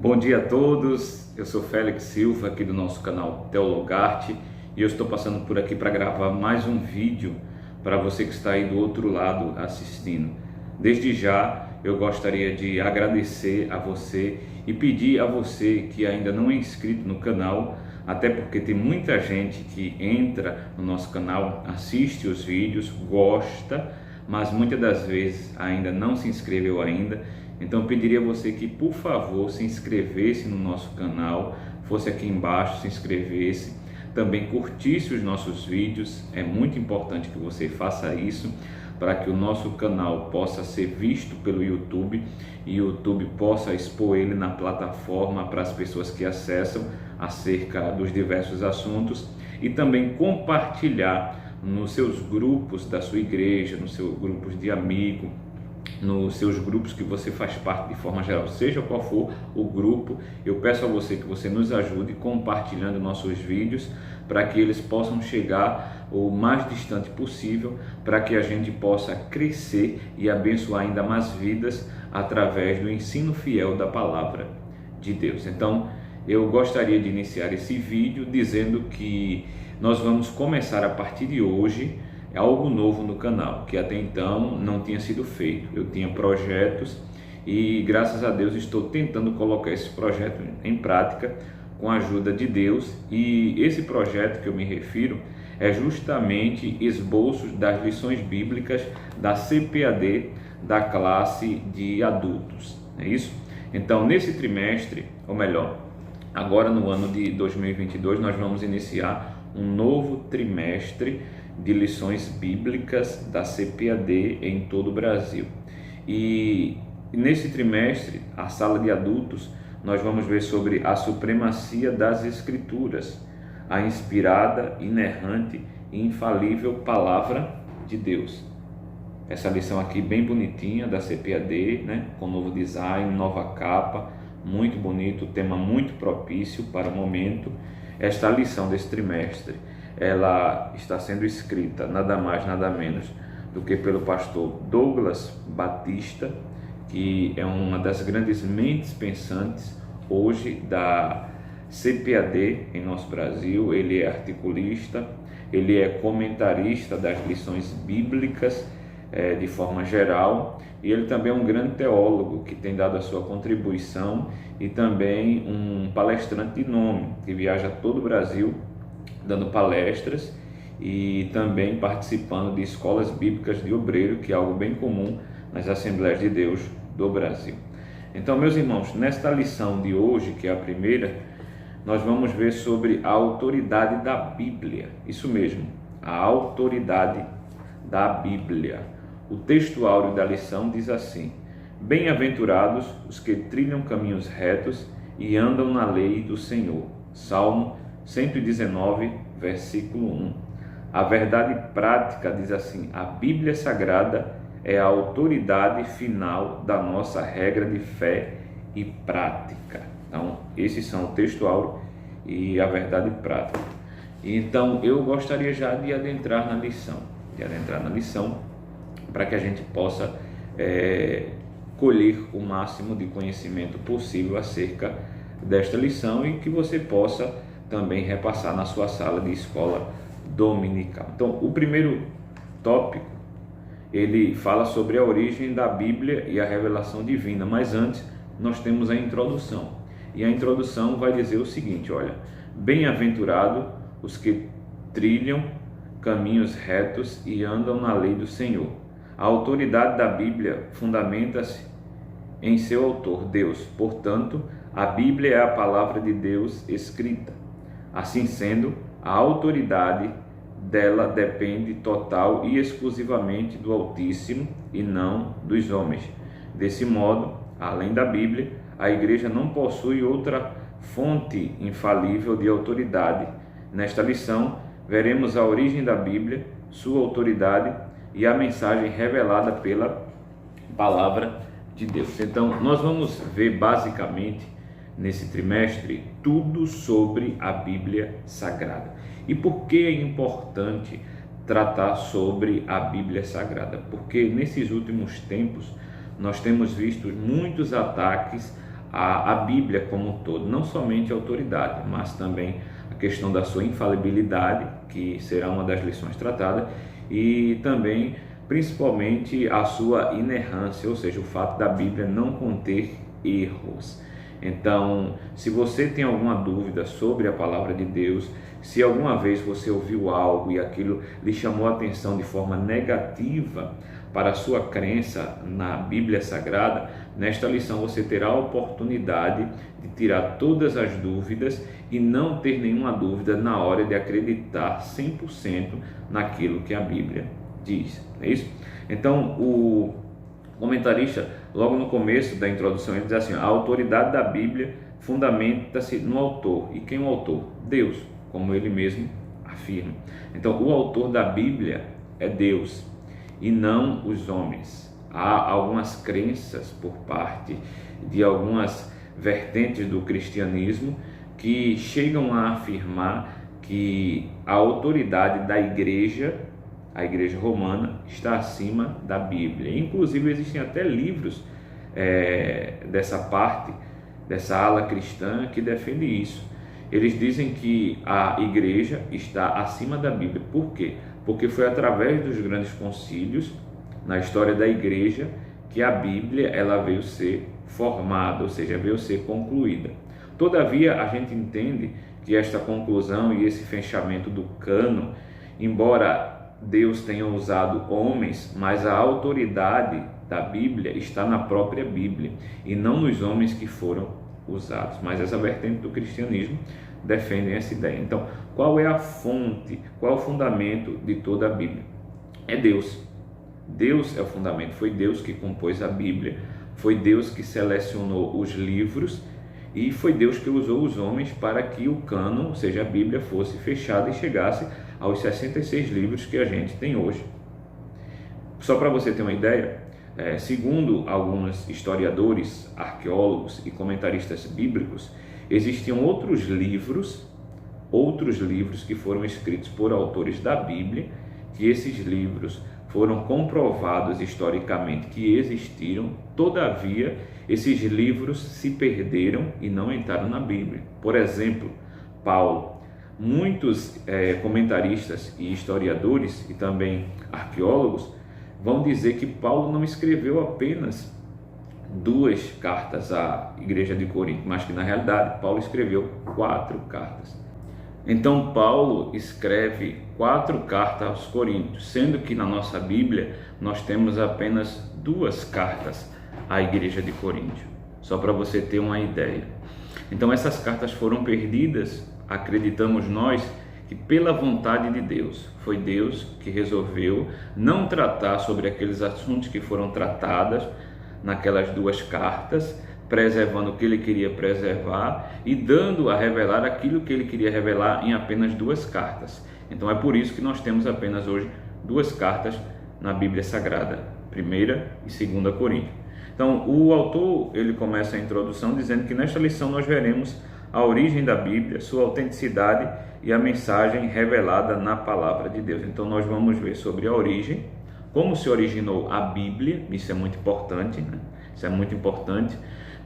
Bom dia a todos, eu sou Félix Silva aqui do nosso canal Teologarte e eu estou passando por aqui para gravar mais um vídeo para você que está aí do outro lado assistindo. Desde já eu gostaria de agradecer a você e pedir a você que ainda não é inscrito no canal, até porque tem muita gente que entra no nosso canal, assiste os vídeos, gosta, mas muitas das vezes ainda não se inscreveu ainda. Então eu pediria a você que, por favor, se inscrevesse no nosso canal, fosse aqui embaixo, se inscrevesse, também curtisse os nossos vídeos. É muito importante que você faça isso para que o nosso canal possa ser visto pelo YouTube e o YouTube possa expor ele na plataforma para as pessoas que acessam acerca dos diversos assuntos, e também compartilhar nos seus grupos da sua igreja, nos seus grupos de amigo, nos seus grupos que você faz parte de forma geral, seja qual for o grupo. Eu peço a você que você nos ajude compartilhando nossos vídeos para que eles possam chegar o mais distante possível, para que a gente possa crescer e abençoar ainda mais vidas através do ensino fiel da palavra de Deus. Então eu gostaria de iniciar esse vídeo dizendo que nós vamos começar a partir de hoje algo novo no canal, que até então não tinha sido feito. Eu tinha projetos e graças a Deus estou tentando colocar esse projeto em prática com a ajuda de Deus, e esse projeto que eu me refiro é justamente esboços das lições bíblicas da CPAD da classe de adultos, é isso? Então nesse trimestre, ou melhor, agora no ano de 2022, nós vamos iniciar um novo trimestre de lições bíblicas da CPAD em todo o Brasil. E nesse trimestre, a sala de adultos, nós vamos ver sobre a supremacia das Escrituras, a inspirada, inerrante e infalível palavra de Deus. Essa lição aqui bem bonitinha da CPAD, né? Com novo design, nova capa, muito bonito, tema muito propício para o momento. Esta lição desse trimestre, ela está sendo escrita nada mais nada menos do que pelo pastor Douglas Batista, que é uma das grandes mentes pensantes hoje da CPAD em nosso Brasil. Ele é articulista, ele é comentarista das lições bíblicas de forma geral, e ele também é um grande teólogo que tem dado a sua contribuição, e também um palestrante de nome que viaja todo o Brasil dando palestras e também participando de escolas bíblicas de obreiro, que é algo bem comum nas Assembleias de Deus do Brasil. Então, meus irmãos, nesta lição de hoje, que é a primeira, nós vamos ver sobre a autoridade da Bíblia. Isso mesmo, a autoridade da Bíblia. O texto áureo da lição diz assim: bem-aventurados os que trilham caminhos retos e andam na lei do Senhor. Salmo 119, versículo 1. A verdade prática diz assim: a Bíblia Sagrada é a autoridade final da nossa regra de fé e prática. Então, esses são o texto áureo e a verdade prática. Então, eu gostaria já de adentrar na lição, para que a gente possa colher o máximo de conhecimento possível acerca desta lição, e que você possa também repassar na sua sala de escola dominical. Então, o primeiro tópico, ele fala sobre a origem da Bíblia e a revelação divina, mas antes nós temos a introdução, e a introdução vai dizer o seguinte: olha, bem-aventurado os que trilham caminhos retos e andam na lei do Senhor. A autoridade da Bíblia fundamenta-se em seu autor, Deus. Portanto, a Bíblia é a palavra de Deus escrita. Assim sendo, a autoridade dela depende total e exclusivamente do Altíssimo e não dos homens. Desse modo, além da Bíblia, a Igreja não possui outra fonte infalível de autoridade. Nesta lição, veremos a origem da Bíblia, sua autoridade e a mensagem revelada pela palavra de Deus. Então, nós vamos ver basicamente nesse trimestre tudo sobre a Bíblia Sagrada. E por que é importante tratar sobre a Bíblia Sagrada? Porque nesses últimos tempos nós temos visto muitos ataques a Bíblia como um todo, não somente a autoridade, mas também a questão da sua infalibilidade, que será uma das lições tratadas, e também, principalmente, a sua inerrância, ou seja, o fato da Bíblia não conter erros. Então, se você tem alguma dúvida sobre a palavra de Deus, se alguma vez você ouviu algo e aquilo lhe chamou a atenção de forma negativa para a sua crença na Bíblia Sagrada, nesta lição você terá a oportunidade de tirar todas as dúvidas e não ter nenhuma dúvida na hora de acreditar 100% naquilo que a Bíblia diz. É isso? Então, o comentarista, logo no começo da introdução, ele diz assim: a autoridade da Bíblia fundamenta-se no autor. E quem é o autor? Deus, como ele mesmo afirma. Então, o autor da Bíblia é Deus e não os homens. Há algumas crenças por parte de algumas vertentes do cristianismo que chegam a afirmar que a autoridade da igreja, a igreja romana, está acima da Bíblia. Inclusive existem até livros dessa parte, dessa ala cristã, que defende isso. Eles dizem que a igreja está acima da Bíblia. Por quê? Porque foi através dos grandes concílios na história da igreja que a Bíblia ela veio ser formada, ou seja, veio ser concluída. Todavia, a gente entende que esta conclusão e esse fechamento do cânon, embora Deus tenha usado homens, mas a autoridade da Bíblia está na própria Bíblia e não nos homens que foram usados. Mas essa vertente do cristianismo defende essa ideia. Então, qual é a fonte, qual é o fundamento de toda a Bíblia? É Deus. Deus é o fundamento. Foi Deus que compôs a Bíblia, foi Deus que selecionou os livros e foi Deus que usou os homens para que o cânon, ou seja, a Bíblia, fosse fechada e chegasse aos 66 livros que a gente tem hoje. Só para você ter uma ideia, segundo alguns historiadores, arqueólogos e comentaristas bíblicos, existiam outros livros que foram escritos por autores da Bíblia, que esses livros foram comprovados historicamente que existiram, todavia esses livros se perderam e não entraram na Bíblia. Por exemplo, Paulo. Muitos comentaristas e historiadores e também arqueólogos vão dizer que Paulo não escreveu apenas 2 cartas à igreja de Corinto, mas que na realidade Paulo escreveu 4 cartas. Então Paulo escreve 4 cartas aos Coríntios, sendo que na nossa Bíblia nós temos apenas 2 cartas à igreja de Corinto, só para você ter uma ideia. Então essas cartas foram perdidas, acreditamos nós, que pela vontade de Deus. Foi Deus que resolveu não tratar sobre aqueles assuntos que foram tratados naquelas 2 cartas, preservando o que ele queria preservar e dando a revelar aquilo que ele queria revelar em apenas 2 cartas. Então é por isso que nós temos apenas hoje 2 cartas na Bíblia Sagrada, 1ª e 2ª Coríntios. Então o autor ele começa a introdução dizendo que nesta lição nós veremos a origem da Bíblia, sua autenticidade e a mensagem revelada na palavra de Deus. Então nós vamos ver sobre a origem, como se originou a Bíblia, isso é muito importante, né? Isso é muito importante.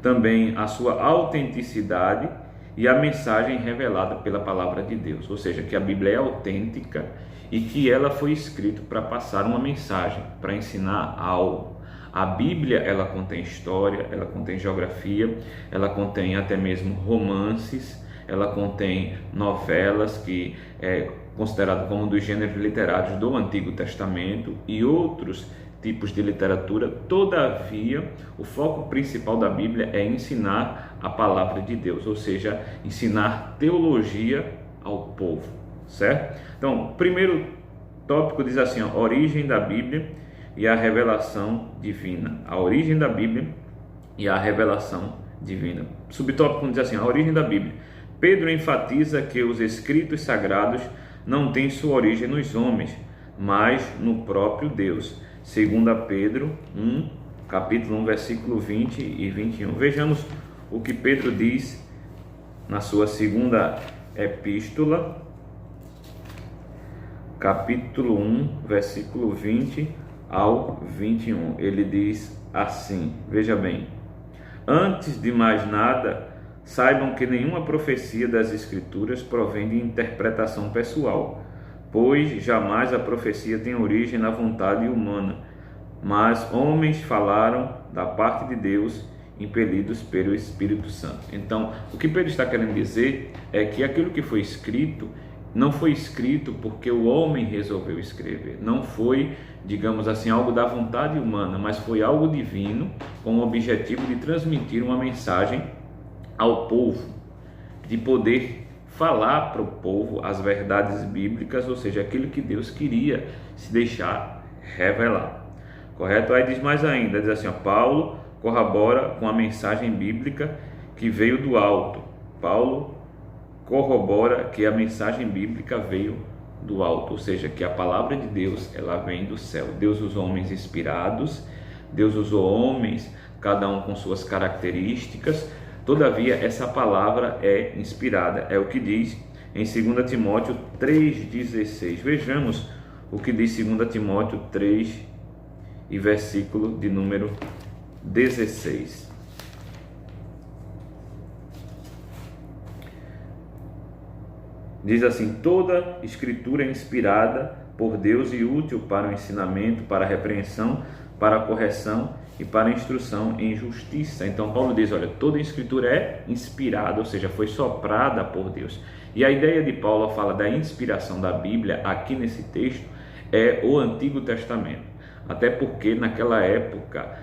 Também a sua autenticidade e a mensagem revelada pela palavra de Deus, ou seja, que a Bíblia é autêntica e que ela foi escrita para passar uma mensagem, para ensinar algo. A Bíblia ela contém história, ela contém geografia, ela contém até mesmo romances, ela contém novelas que é considerado como um dos gêneros literários do Antigo Testamento e outros tipos de literatura. Todavia, o foco principal da Bíblia é ensinar a palavra de Deus, ou seja, ensinar teologia ao povo, certo? Então, o primeiro tópico diz assim, a origem da Bíblia e a revelação divina. A origem da Bíblia e a revelação divina. Subtópico diz assim, a origem da Bíblia. Pedro enfatiza que os escritos sagrados não têm sua origem nos homens, mas no próprio Deus. 2 Pedro 1, capítulo 1, versículo 20 e 21. Vejamos o que Pedro diz na sua segunda epístola, capítulo 1, versículo 20 ao 21. Ele diz assim, veja bem: Antes de mais nada, saibam que nenhuma profecia das Escrituras provém de interpretação pessoal, pois jamais a profecia tem origem na vontade humana, mas homens falaram da parte de Deus, impelidos pelo Espírito Santo. Então, o que Pedro está querendo dizer é que aquilo que foi escrito não foi escrito porque o homem resolveu escrever, não foi, digamos assim, algo da vontade humana, mas foi algo divino com o objetivo de transmitir uma mensagem ao povo, de poder falar para o povo as verdades bíblicas, ou seja, aquilo que Deus queria se deixar revelar. Correto? Aí diz mais ainda, diz assim, Paulo corrobora com a mensagem bíblica que veio do alto. Paulo corrobora que a mensagem bíblica veio do alto, ou seja, que a palavra de Deus, ela vem do céu. Deus usou homens inspirados, Deus usou homens, cada um com suas características, todavia essa palavra é inspirada. É o que diz em 2 Timóteo 3,16. Vejamos o que diz 2 Timóteo 3 e versículo de número 16. Diz assim: toda escritura é inspirada por Deus e útil para o ensinamento, para a repreensão, para a correção e para a instrução em justiça. Então Paulo diz, olha, toda escritura é inspirada, ou seja, foi soprada por Deus. E a ideia de Paulo ao falar da inspiração da Bíblia aqui nesse texto é o Antigo Testamento. Até porque naquela época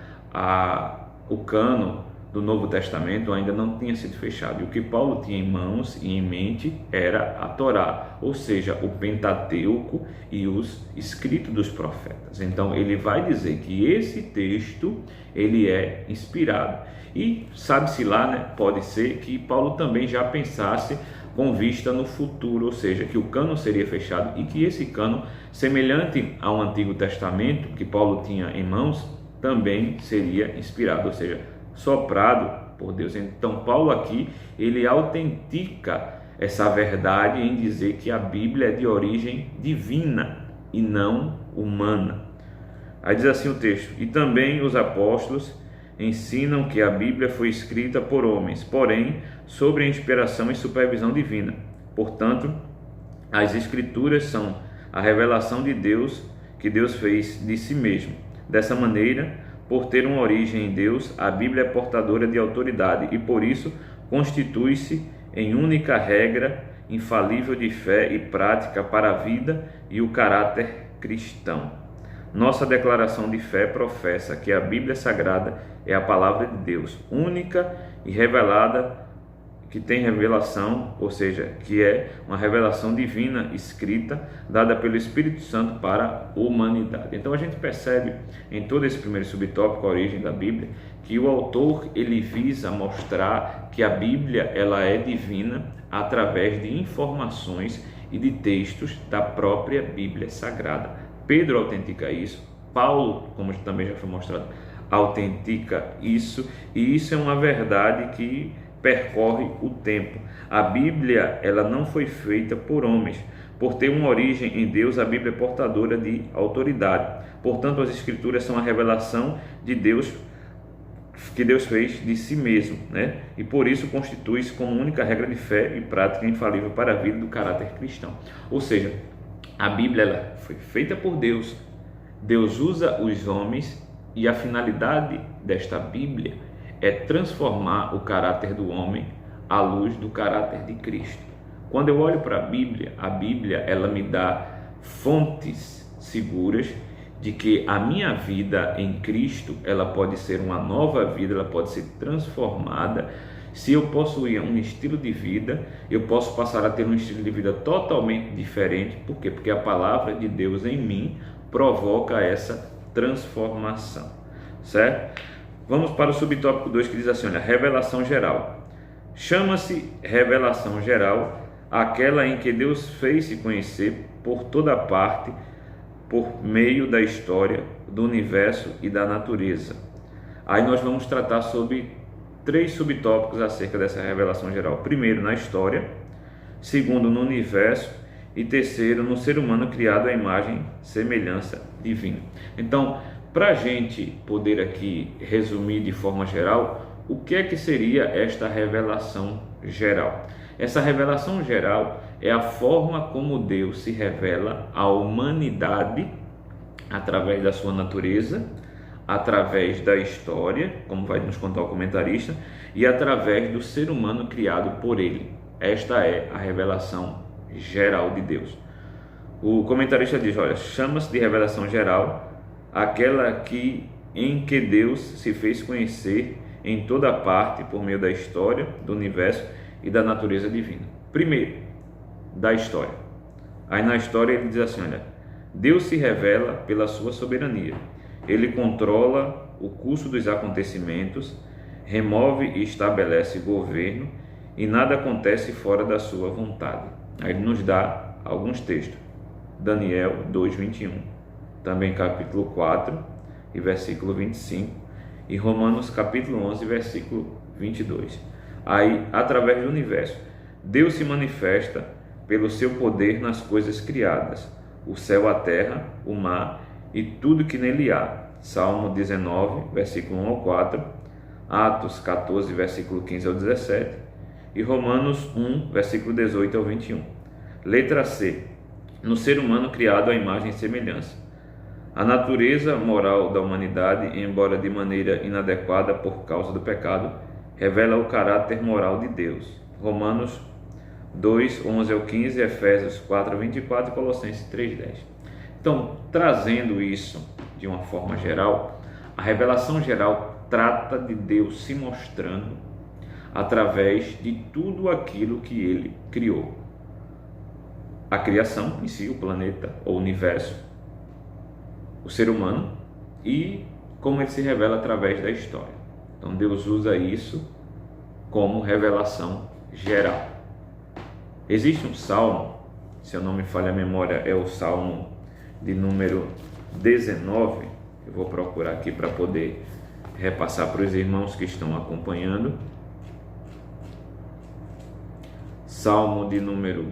o cânon do Novo Testamento ainda não tinha sido fechado, e o que Paulo tinha em mãos e em mente era a Torá, ou seja, o Pentateuco e os escritos dos profetas. Então ele vai dizer que esse texto ele é inspirado, e sabe-se lá, né, pode ser que Paulo também já pensasse com vista no futuro, ou seja, que o cânon seria fechado e que esse cânon, semelhante ao Antigo Testamento que Paulo tinha em mãos, também seria inspirado, ou seja, soprado por Deus. Então Paulo aqui, ele autentica essa verdade em dizer que a Bíblia é de origem divina e não humana. Aí diz assim o texto: e também os apóstolos ensinam que a Bíblia foi escrita por homens, porém sobre a inspiração e supervisão divina. Portanto, as Escrituras são a revelação de Deus, que Deus fez de si mesmo. Dessa maneira, por ter uma origem em Deus, a Bíblia é portadora de autoridade e por isso constitui-se em única regra infalível de fé e prática para a vida e o caráter cristão. Nossa declaração de fé professa que a Bíblia Sagrada é a palavra de Deus, única e revelada, que tem revelação, ou seja, que é uma revelação divina escrita, dada pelo Espírito Santo para a humanidade. Então a gente percebe em todo esse primeiro subtópico, a origem da Bíblia, que o autor ele visa mostrar que a Bíblia ela é divina através de informações e de textos da própria Bíblia Sagrada. Pedro autentica isso, Paulo, como também já foi mostrado, autentica isso, e isso é uma verdade que percorre o tempo. A Bíblia ela não foi feita por homens. Por ter uma origem em Deus, a Bíblia é portadora de autoridade. Portanto, as Escrituras são a revelação de Deus, que Deus fez de si mesmo, né? E por isso constitui-se como única regra de fé e prática infalível para a vida do caráter cristão. Ou seja, a Bíblia ela foi feita por Deus, Deus usa os homens, e a finalidade desta Bíblia é transformar o caráter do homem à luz do caráter de Cristo. Quando eu olho para a Bíblia ela me dá fontes seguras de que a minha vida em Cristo ela pode ser uma nova vida, ela pode ser transformada. Se eu possuir um estilo de vida, eu posso passar a ter um estilo de vida totalmente diferente. Por quê? Porque a palavra de Deus em mim provoca essa transformação, certo? Vamos para o subtópico 2, que diz assim, olha, revelação geral. Chama-se revelação geral aquela em que Deus fez-se conhecer por toda parte, por meio da história, do universo e da natureza. Aí nós vamos tratar sobre 3 subtópicos acerca dessa revelação geral. Primeiro, na história. Segundo, no universo. E terceiro, no ser humano criado à imagem e semelhança divina. Então, para a gente poder aqui resumir de forma geral, o que é que seria esta revelação geral? Essa revelação geral é a forma como Deus se revela à humanidade através da sua natureza, através da história, como vai nos contar o comentarista, e através do ser humano criado por ele. Esta é a revelação geral de Deus. O comentarista diz, olha, chama-se de revelação geral aquela em que Deus se fez conhecer em toda parte por meio da história, do universo e da natureza divina. Primeiro, da história. Aí na história ele diz assim, olha, Deus se revela pela sua soberania. Ele controla o curso dos acontecimentos, remove e estabelece governo e nada acontece fora da sua vontade. Aí ele nos dá alguns textos. Daniel 2:21, também capítulo 4 e versículo 25, e Romanos capítulo 11, versículo 22. Aí, através do universo, Deus se manifesta pelo seu poder nas coisas criadas, o céu, a terra, o mar e tudo que nele há. Salmo 19, versículo 1 ao 4, Atos 14, versículo 15 ao 17 e Romanos 1, versículo 18 ao 21. Letra C. No ser humano criado à imagem e semelhança. A natureza moral da humanidade, embora de maneira inadequada por causa do pecado, revela o caráter moral de Deus. Romanos 2, 11 ao 15, Efésios 4, 24 e Colossenses 3, 10. Então, trazendo isso de uma forma geral, a revelação geral trata de Deus se mostrando através de tudo aquilo que Ele criou. A criação em si, o planeta, o universo, o ser humano e como Ele se revela através da história. Então Deus usa isso como revelação geral. Existe um salmo, se eu não me falha a memória, é o salmo de número 19, eu vou procurar aqui para poder repassar para os irmãos que estão acompanhando. Salmo de número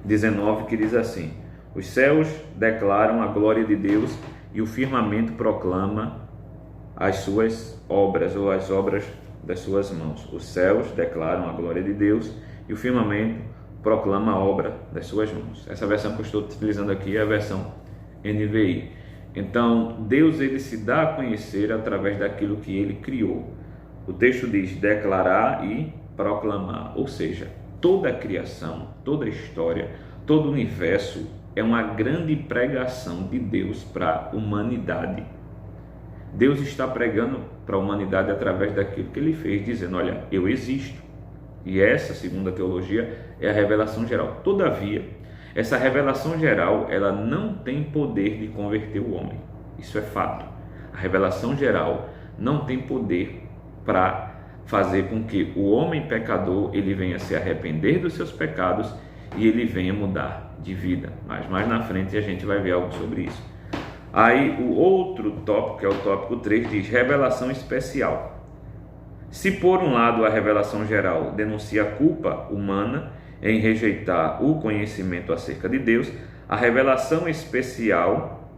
19, que diz assim: os céus declaram a glória de Deus e o firmamento proclama as suas obras, ou as obras das suas mãos. Os céus declaram a glória de Deus e o firmamento proclama a obra das suas mãos. Essa versão que eu estou utilizando aqui é a versão NVI. Então, Deus ele se dá a conhecer através daquilo que ele criou. O texto diz declarar e proclamar, ou seja, toda a criação, toda a história, todo o universo é uma grande pregação de Deus para a humanidade. Deus está pregando para a humanidade através daquilo que ele fez, dizendo, olha, eu existo. E essa, segundo a teologia, é a revelação geral. Todavia, essa revelação geral, ela não tem poder de converter o homem. Isso é fato. A revelação geral não tem poder para fazer com que o homem pecador ele venha se arrepender dos seus pecados e ele venha mudar de vida. Mas mais na frente a gente vai ver algo sobre isso. Aí o outro tópico, que é o tópico 3, diz revelação especial. Se por um lado a revelação geral denuncia a culpa humana em rejeitar o conhecimento acerca de Deus, a revelação especial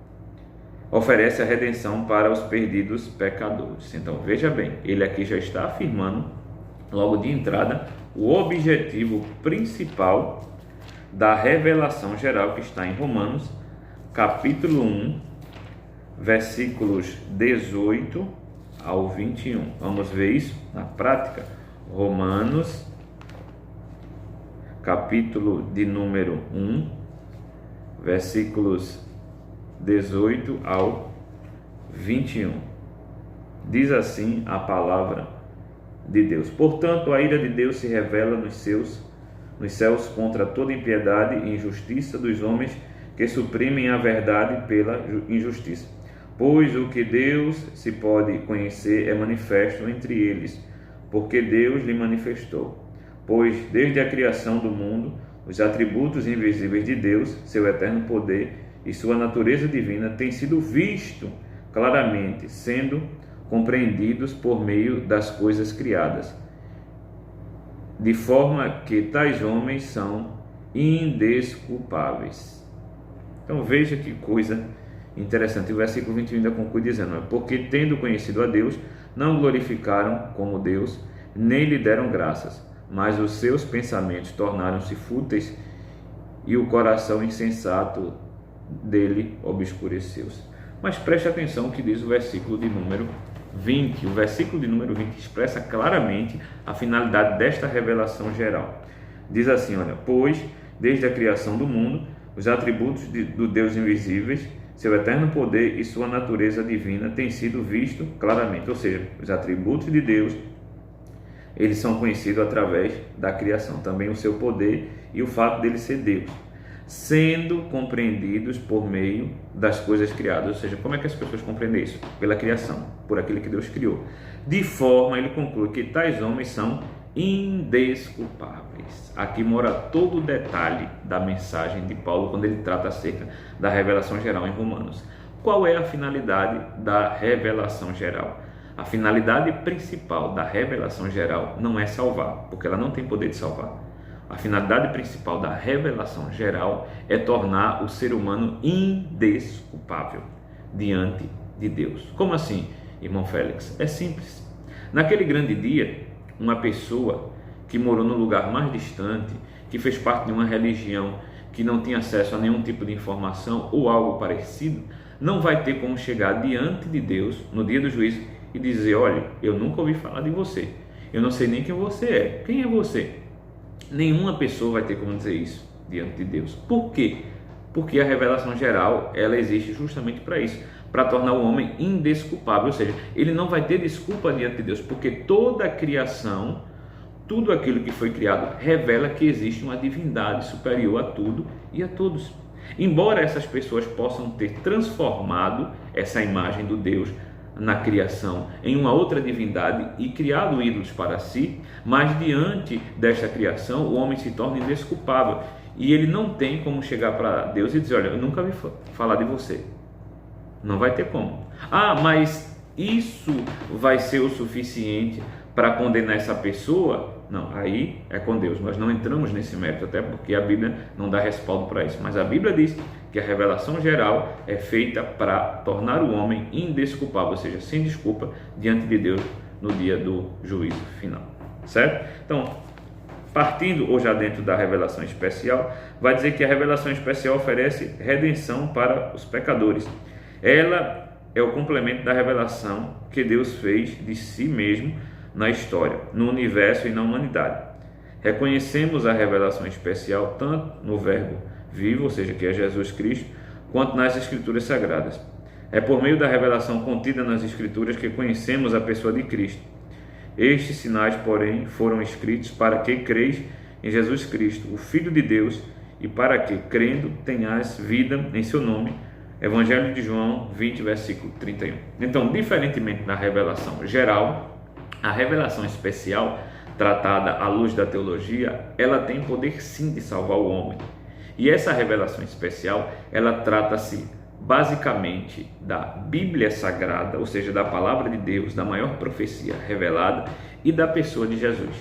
oferece a redenção para os perdidos pecadores. Então veja bem, ele aqui já está afirmando, logo de entrada, o objetivo principal da revelação geral que está em Romanos, capítulo 1, versículos 18 ao 21. Vamos ver isso na prática. Romanos, capítulo de número 1, versículos 18 ao 21. Diz assim a palavra de Deus: portanto, a ira de Deus se revela nos céus contra toda impiedade e injustiça dos homens que suprimem a verdade pela injustiça. Pois o que Deus se pode conhecer é manifesto entre eles, porque Deus lhe manifestou. Pois desde a criação do mundo, os atributos invisíveis de Deus, seu eterno poder e sua natureza divina têm sido vistos claramente, sendo compreendidos por meio das coisas criadas, de forma que tais homens são indesculpáveis. Então veja que coisa interessante. O versículo 21 ainda conclui dizendo: porque tendo conhecido a Deus, não glorificaram como Deus, nem lhe deram graças, mas os seus pensamentos tornaram-se fúteis e o coração insensato dele obscureceu-se. Mas preste atenção o que diz o versículo de número 20. O versículo de número 20 expressa claramente a finalidade desta revelação geral. Diz assim, olha, pois desde a criação do mundo, os atributos do Deus invisíveis, seu eterno poder e sua natureza divina têm sido vistos claramente. Ou seja, os atributos de Deus, eles são conhecidos através da criação. Também o seu poder e o fato dele ser Deus, sendo compreendidos por meio das coisas criadas. Ou seja, como é que as pessoas compreendem isso? Pela criação, por aquilo que Deus criou. De forma, ele conclui que tais homens são indesculpáveis. Aqui mora todo o detalhe da mensagem de Paulo quando ele trata acerca da revelação geral em Romanos. Qual é a finalidade da revelação geral? A finalidade principal da revelação geral não é salvar, porque ela não tem poder de salvar. A finalidade principal da revelação geral é tornar o ser humano indesculpável diante de Deus. Como assim, irmão Félix? É simples. Naquele grande dia, uma pessoa que morou no lugar mais distante, que fez parte de uma religião que não tinha acesso a nenhum tipo de informação ou algo parecido, não vai ter como chegar diante de Deus no dia do juízo e dizer: olha, eu nunca ouvi falar de você, eu não sei nem quem você é. Quem é você? Nenhuma pessoa vai ter como dizer isso diante de Deus. Por quê? Porque a revelação geral, ela existe justamente para isso, para tornar o homem indesculpável, ou seja, ele não vai ter desculpa diante de Deus, porque toda a criação, tudo aquilo que foi criado, revela que existe uma divindade superior a tudo e a todos. Embora essas pessoas possam ter transformado essa imagem do Deus na criação em uma outra divindade e criado ídolos para si, mas diante desta criação o homem se torna indesculpável e ele não tem como chegar para Deus e dizer: olha, eu nunca ouvi falar de você. Não vai ter como. Ah, mas isso vai ser o suficiente para condenar essa pessoa? Não, aí é com Deus. Nós não entramos nesse mérito, até porque a Bíblia não dá respaldo para isso. Mas a Bíblia diz que a revelação geral é feita para tornar o homem indesculpável, ou seja, sem desculpa diante de Deus no dia do juízo final. Certo? Então, partindo ou já dentro da revelação especial, vai dizer que a revelação especial oferece redenção para os pecadores. Ela é o complemento da revelação que Deus fez de si mesmo na história, no universo e na humanidade. Reconhecemos a revelação especial tanto no Verbo vivo, ou seja, que é Jesus Cristo, quanto nas Escrituras Sagradas. É por meio da revelação contida nas Escrituras que conhecemos a pessoa de Cristo. Estes sinais, porém, foram escritos para que creis em Jesus Cristo, o Filho de Deus, e para que, crendo, tenhais vida em seu nome. Evangelho de João 20, versículo 31. Então, diferentemente da revelação geral, a revelação especial, tratada à luz da teologia, ela tem poder sim de salvar o homem. E essa revelação especial, ela trata-se basicamente da Bíblia Sagrada, ou seja, da Palavra de Deus, da maior profecia revelada e da pessoa de Jesus.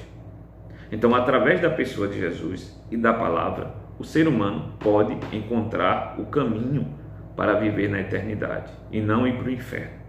Então, através da pessoa de Jesus e da Palavra, o ser humano pode encontrar o caminho para viver na eternidade e não ir para o inferno.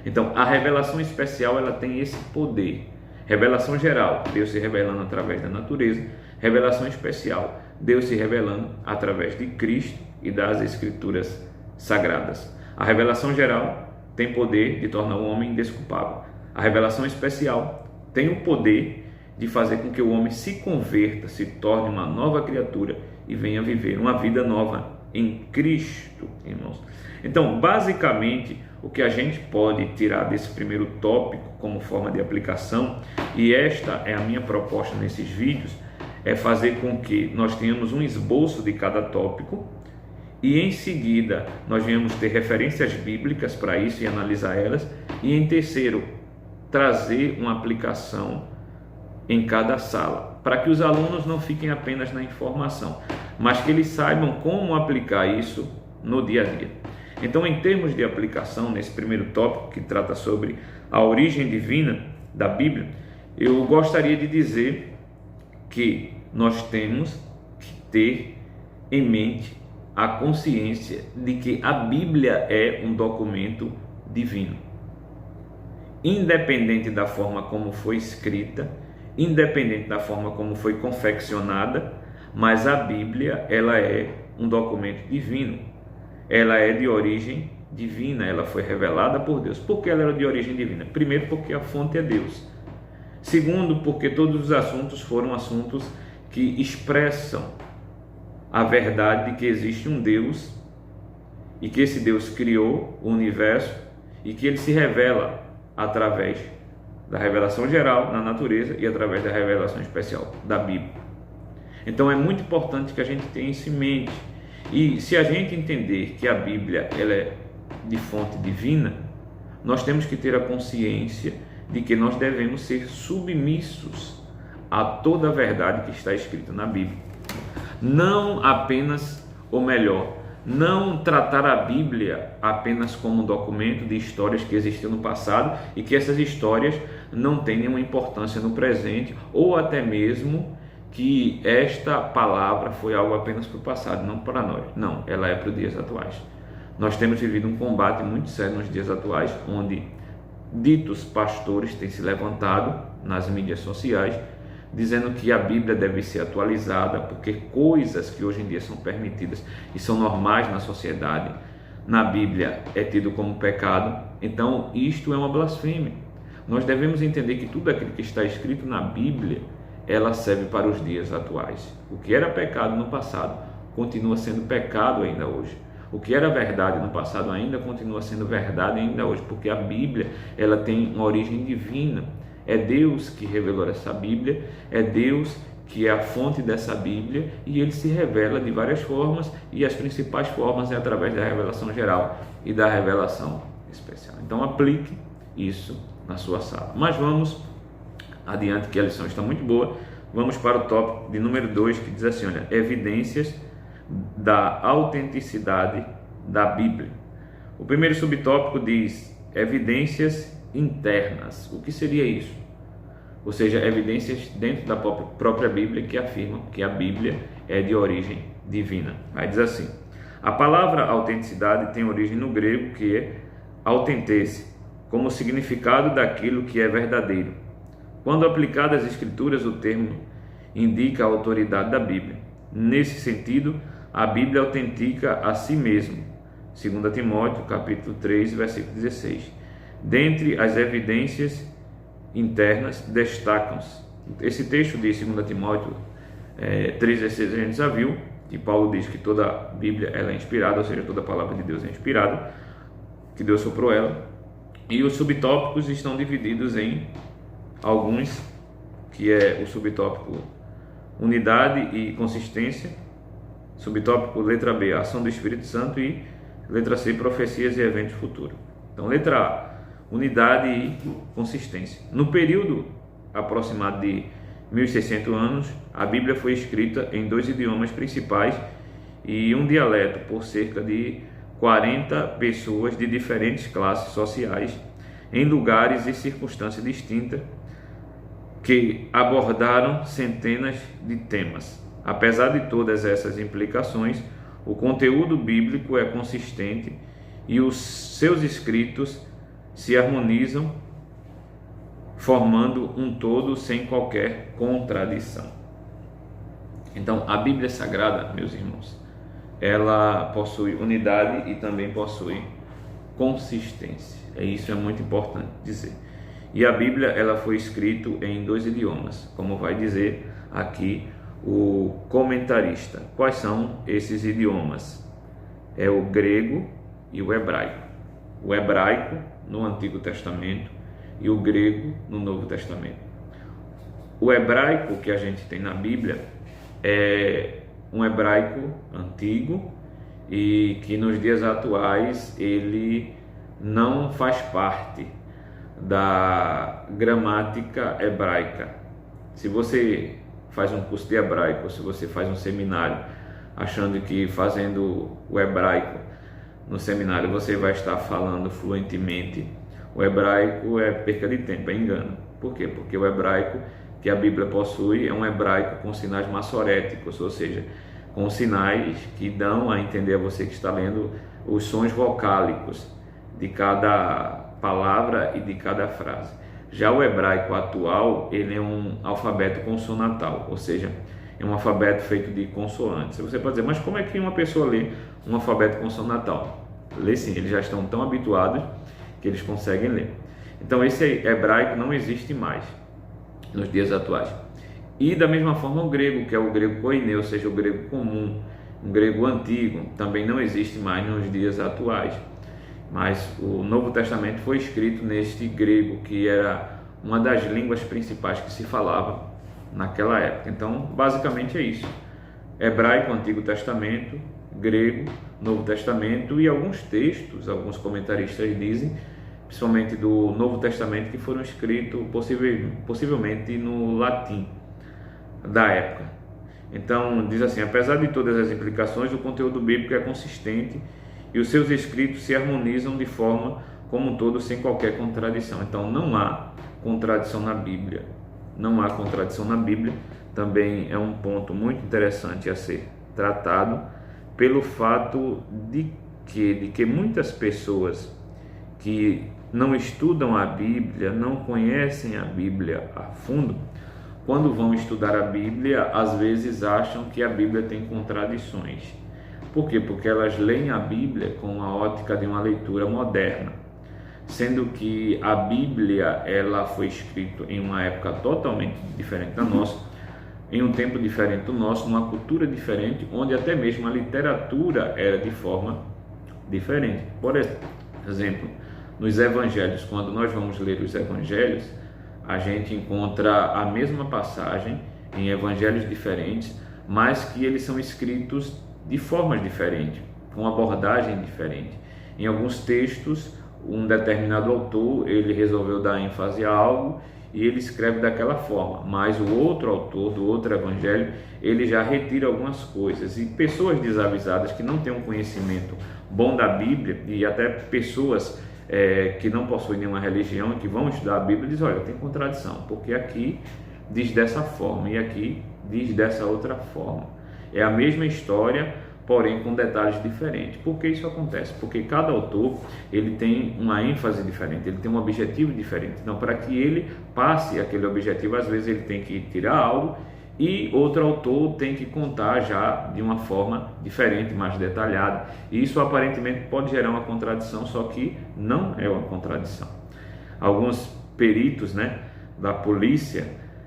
Então, a revelação especial, ela tem esse poder. Revelação geral, Deus se revelando através da natureza. Revelação especial, Deus se revelando através de Cristo e das Escrituras Sagradas. A revelação geral tem poder de tornar o homem indesculpável. A revelação especial tem o poder de fazer com que o homem se converta, se torne uma nova criatura e venha viver uma vida nova em Cristo, irmãos. Então, basicamente, o que a gente pode tirar desse primeiro tópico como forma de aplicação, e esta é a minha proposta nesses vídeos, é fazer com que nós tenhamos um esboço de cada tópico e em seguida nós venhamos ter referências bíblicas para isso e analisar elas, e em terceiro, trazer uma aplicação em cada sala, para que os alunos não fiquem apenas na informação, mas que eles saibam como aplicar isso no dia a dia. Então, em termos de aplicação, nesse primeiro tópico que trata sobre a origem divina da Bíblia, eu gostaria de dizer que nós temos que ter em mente a consciência de que a Bíblia é um documento divino. independente da forma como foi escrita, independente da forma como foi confeccionada, mas a Bíblia, ela é um documento divino, ela é de origem divina, ela foi revelada por Deus. Por que ela era de origem divina? Primeiro, porque a fonte é Deus. Segundo, porque todos os assuntos foram assuntos que expressam a verdade de que existe um Deus e que esse Deus criou o universo e que ele se revela através da revelação geral na natureza e através da revelação especial da Bíblia. Então é muito importante que a gente tenha isso em mente. E se a gente entender que a Bíblia ela é de fonte divina, nós temos que ter a consciência de que nós devemos ser submissos a toda a verdade que está escrita na Bíblia. Não apenas, ou melhor, não tratar a Bíblia apenas como um documento de histórias que existiam no passado e que essas histórias não têm nenhuma importância no presente, ou até mesmo que esta palavra foi algo apenas para o passado, não para nós. Não, ela é para os dias atuais. Nós temos vivido um combate muito sério nos dias atuais, onde ditos pastores têm se levantado nas mídias sociais, dizendo que a Bíblia deve ser atualizada, porque coisas que hoje em dia são permitidas e são normais na sociedade, na Bíblia é tido como pecado. Então isto é uma blasfêmia. Nós devemos entender que tudo aquilo que está escrito na Bíblia, ela serve para os dias atuais. O que era pecado no passado continua sendo pecado ainda hoje. O que era verdade no passado ainda continua sendo verdade ainda hoje, porque a Bíblia ela tem uma origem divina. É Deus que revelou essa Bíblia, é Deus que é a fonte dessa Bíblia, e ele se revela de várias formas, e as principais formas é através da revelação geral e da revelação especial. Então aplique isso na sua sala. Mas vamos adiante, que a lição está muito boa. Vamos para o tópico de número 2, que diz assim, olha, evidências da autenticidade da Bíblia. O primeiro subtópico diz evidências internas. O que seria isso? Ou seja, evidências dentro da própria Bíblia que afirmam que a Bíblia é de origem divina. Aí diz assim, a palavra autenticidade tem origem no grego, que é autentese, como significado daquilo que é verdadeiro. Quando aplicado às Escrituras, o termo indica a autoridade da Bíblia. Nesse sentido, a Bíblia autentica a si mesma. 2 Timóteo, capítulo 3, versículo 16. Dentre as evidências internas, destacam-se. Esse texto de 2 Timóteo 3, 16, a gente já viu, que Paulo diz que toda a Bíblia ela é inspirada, ou seja, toda a palavra de Deus é inspirada, que Deus soprou ela. E os subtópicos estão divididos em alguns, que é o subtópico unidade e consistência, subtópico letra B, ação do Espírito Santo, e letra C, profecias e eventos futuros. Então letra A, unidade e consistência. No período aproximado de 1600 anos, a Bíblia foi escrita em 2 idiomas principais e um dialeto por cerca de 40 pessoas de diferentes classes sociais, em lugares e circunstâncias distintas, que abordaram centenas de temas. Apesar de todas essas implicações, o conteúdo bíblico é consistente e os seus escritos se harmonizam, formando um todo sem qualquer contradição. Então, a Bíblia Sagrada, meus irmãos, ela possui unidade e também possui consistência. Isso é muito importante dizer. E a Bíblia ela foi escrita em 2 idiomas, como vai dizer aqui o comentarista. Quais são esses idiomas? É o grego e o hebraico. O hebraico no Antigo Testamento e o grego no Novo Testamento. O hebraico que a gente tem na Bíblia é um hebraico antigo e que nos dias atuais ele não faz parte da gramática hebraica. Se você faz um curso de hebraico, se você faz um seminário achando que fazendo o hebraico no seminário você vai estar falando fluentemente, o hebraico é perca de tempo, é engano. Por quê? Porque o hebraico que a Bíblia possui é um hebraico com sinais massoréticos, ou seja, com sinais que dão a entender a você que está lendo os sons vocálicos de cada palavra e de cada frase. Já o hebraico atual, ele é um alfabeto consonantal, ou seja, é um alfabeto feito de consoantes. Você pode dizer, mas como é que uma pessoa lê um alfabeto consonantal? Lê sim, eles já estão tão habituados que eles conseguem ler. Então esse hebraico não existe mais nos dias atuais. E da mesma forma o grego, que é o grego koiné, ou seja, o grego comum, um grego antigo, também não existe mais nos dias atuais. Mas o Novo Testamento foi escrito neste grego, que era uma das línguas principais que se falava naquela época. Então, basicamente é isso: hebraico, Antigo Testamento; grego, Novo Testamento, e alguns textos, alguns comentaristas dizem, principalmente do Novo Testamento, que foram escritos possivelmente no latim da época. Então, diz assim: apesar de todas as implicações, o conteúdo bíblico é consistente e os seus escritos se harmonizam de forma como um todo, sem qualquer contradição. Então, não há contradição na Bíblia. Não há contradição na Bíblia. Também é um ponto muito interessante a ser tratado, pelo fato de que muitas pessoas que não estudam a Bíblia, não conhecem a Bíblia a fundo, quando vão estudar a Bíblia, às vezes acham que a Bíblia tem contradições. Por quê? Porque elas leem a Bíblia com a ótica de uma leitura moderna, sendo que a Bíblia ela foi escrita em uma época totalmente diferente da nossa, em um tempo diferente do nosso, numa cultura diferente, onde até mesmo a literatura era de forma diferente. Por exemplo, nos Evangelhos, quando nós vamos ler os Evangelhos, a gente encontra a mesma passagem em evangelhos diferentes, mas que eles são escritos de formas diferentes, com abordagem diferente. Em alguns textos, um determinado autor, ele resolveu dar ênfase a algo e ele escreve daquela forma, mas o outro autor do outro evangelho, ele já retira algumas coisas. E pessoas desavisadas que não têm um conhecimento bom da Bíblia, e até pessoas que não possuem nenhuma religião e que vão estudar a Bíblia, dizem: olha, tem contradição, porque aqui diz dessa forma e aqui diz dessa outra forma. É a mesma história, porém com detalhes diferentes. Por que isso acontece? Porque cada autor ele tem uma ênfase diferente, ele tem um objetivo diferente. Então, para que ele passe aquele objetivo, às vezes ele tem que tirar algo e outro autor tem que contar já de uma forma diferente, mais detalhada. E isso aparentemente pode gerar uma contradição, só que não é uma contradição. Alguns peritos, da polícia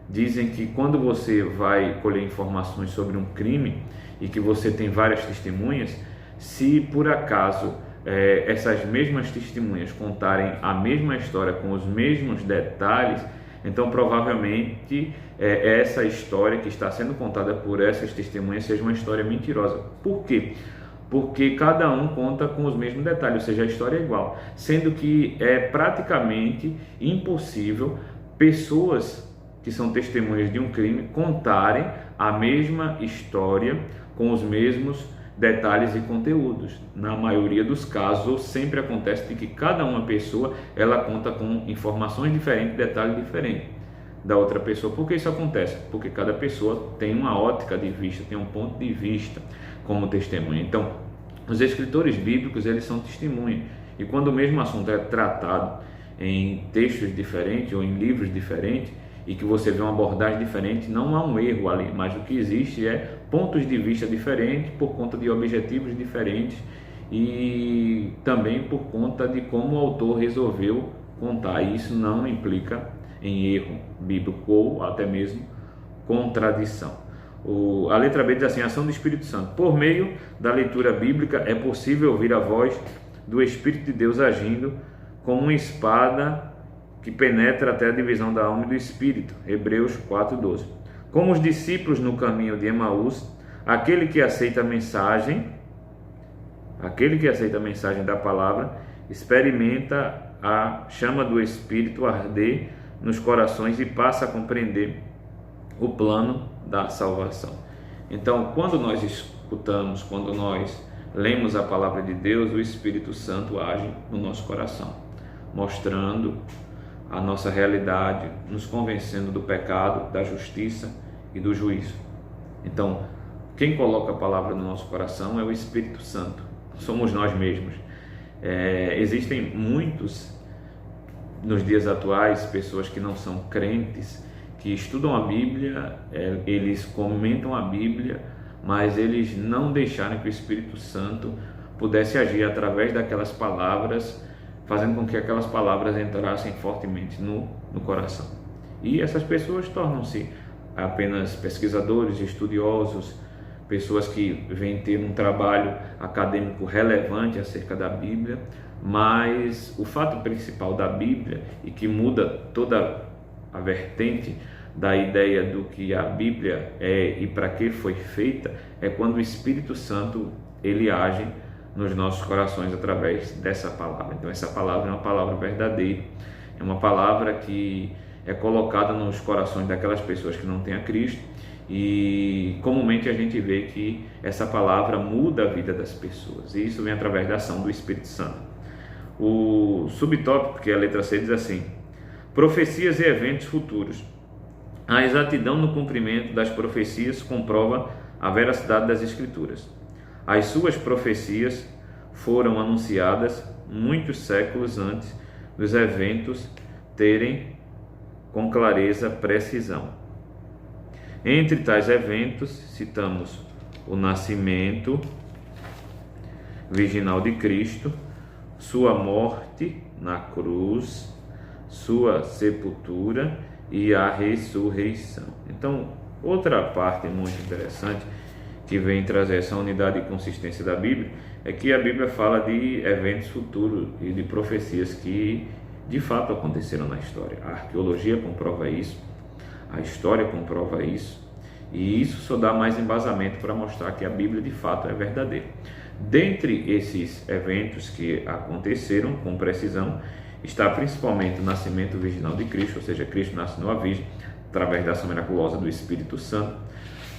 dizem que quando você vai colher informações sobre um crime e que você tem várias testemunhas, se por acaso essas mesmas testemunhas contarem a mesma história com os mesmos detalhes, então provavelmente essa história que está sendo contada por essas testemunhas seja uma história mentirosa. Por quê? Porque cada um conta com os mesmos detalhes, ou seja, a história é igual, sendo que é praticamente impossível pessoas que são testemunhas de um crime contarem a mesma história com os mesmos detalhes e conteúdos. Na maioria dos casos, sempre acontece de que cada uma pessoa ela conta com informações diferentes, detalhes diferentes da outra pessoa. Por que isso acontece? Porque cada pessoa tem uma ótica de vista, tem um ponto de vista como testemunha. Então, os escritores bíblicos, eles são testemunhas, e quando o mesmo assunto é tratado em textos diferentes ou em livros diferentes, e que você vê uma abordagem diferente, não há um erro ali, mas o que existe é pontos de vista diferentes por conta de objetivos diferentes e também por conta de como o autor resolveu contar. E isso não implica em erro bíblico ou até mesmo contradição. A letra B diz assim: ação do Espírito Santo. Por meio da leitura bíblica é possível ouvir a voz do Espírito de Deus agindo como uma espada que penetra até a divisão da alma e do espírito. Hebreus 4:12. Como os discípulos no caminho de Emaús, aquele que aceita a mensagem da palavra, experimenta a chama do Espírito arder nos corações e passa a compreender o plano da salvação. Então, quando nós escutamos, quando nós lemos a palavra de Deus, o Espírito Santo age no nosso coração, mostrando a nossa realidade, nos convencendo do pecado, da justiça e do juízo. Então, quem coloca a palavra no nosso coração é o Espírito Santo, somos nós mesmos. Existem muitos nos dias atuais, pessoas que não são crentes, que estudam a Bíblia, eles comentam a Bíblia, mas eles não deixaram que o Espírito Santo pudesse agir através daquelas palavras, fazendo com que aquelas palavras entrassem fortemente no coração. E essas pessoas tornam-se apenas pesquisadores, estudiosos, pessoas que vêm ter um trabalho acadêmico relevante acerca da Bíblia, mas o fato principal da Bíblia, e que muda toda a vertente da ideia do que a Bíblia é e para que foi feita, é quando o Espírito Santo ele age nos nossos corações através dessa palavra. Então essa palavra é uma palavra verdadeira, é uma palavra que é colocada nos corações daquelas pessoas que não têm a Cristo, e comumente a gente vê que essa palavra muda a vida das pessoas, e isso vem através da ação do Espírito Santo. O subtópico, que é a letra C, diz assim: profecias e eventos futuros. A exatidão no cumprimento das profecias comprova a veracidade das Escrituras. As suas profecias foram anunciadas muitos séculos antes dos eventos terem com clareza precisão. Entre tais eventos, citamos o nascimento virginal de Cristo, sua morte na cruz, sua sepultura e a ressurreição. Então, outra parte muito interessante que vem trazer essa unidade e consistência da Bíblia é que a Bíblia fala de eventos futuros e de profecias que de fato aconteceram na história. A arqueologia comprova isso, a história comprova isso, e isso só dá mais embasamento para mostrar que a Bíblia de fato é verdadeira. Dentre esses eventos que aconteceram com precisão, está principalmente o nascimento virginal de Cristo, ou seja, Cristo nasce numa virgem através da ação miraculosa do Espírito Santo.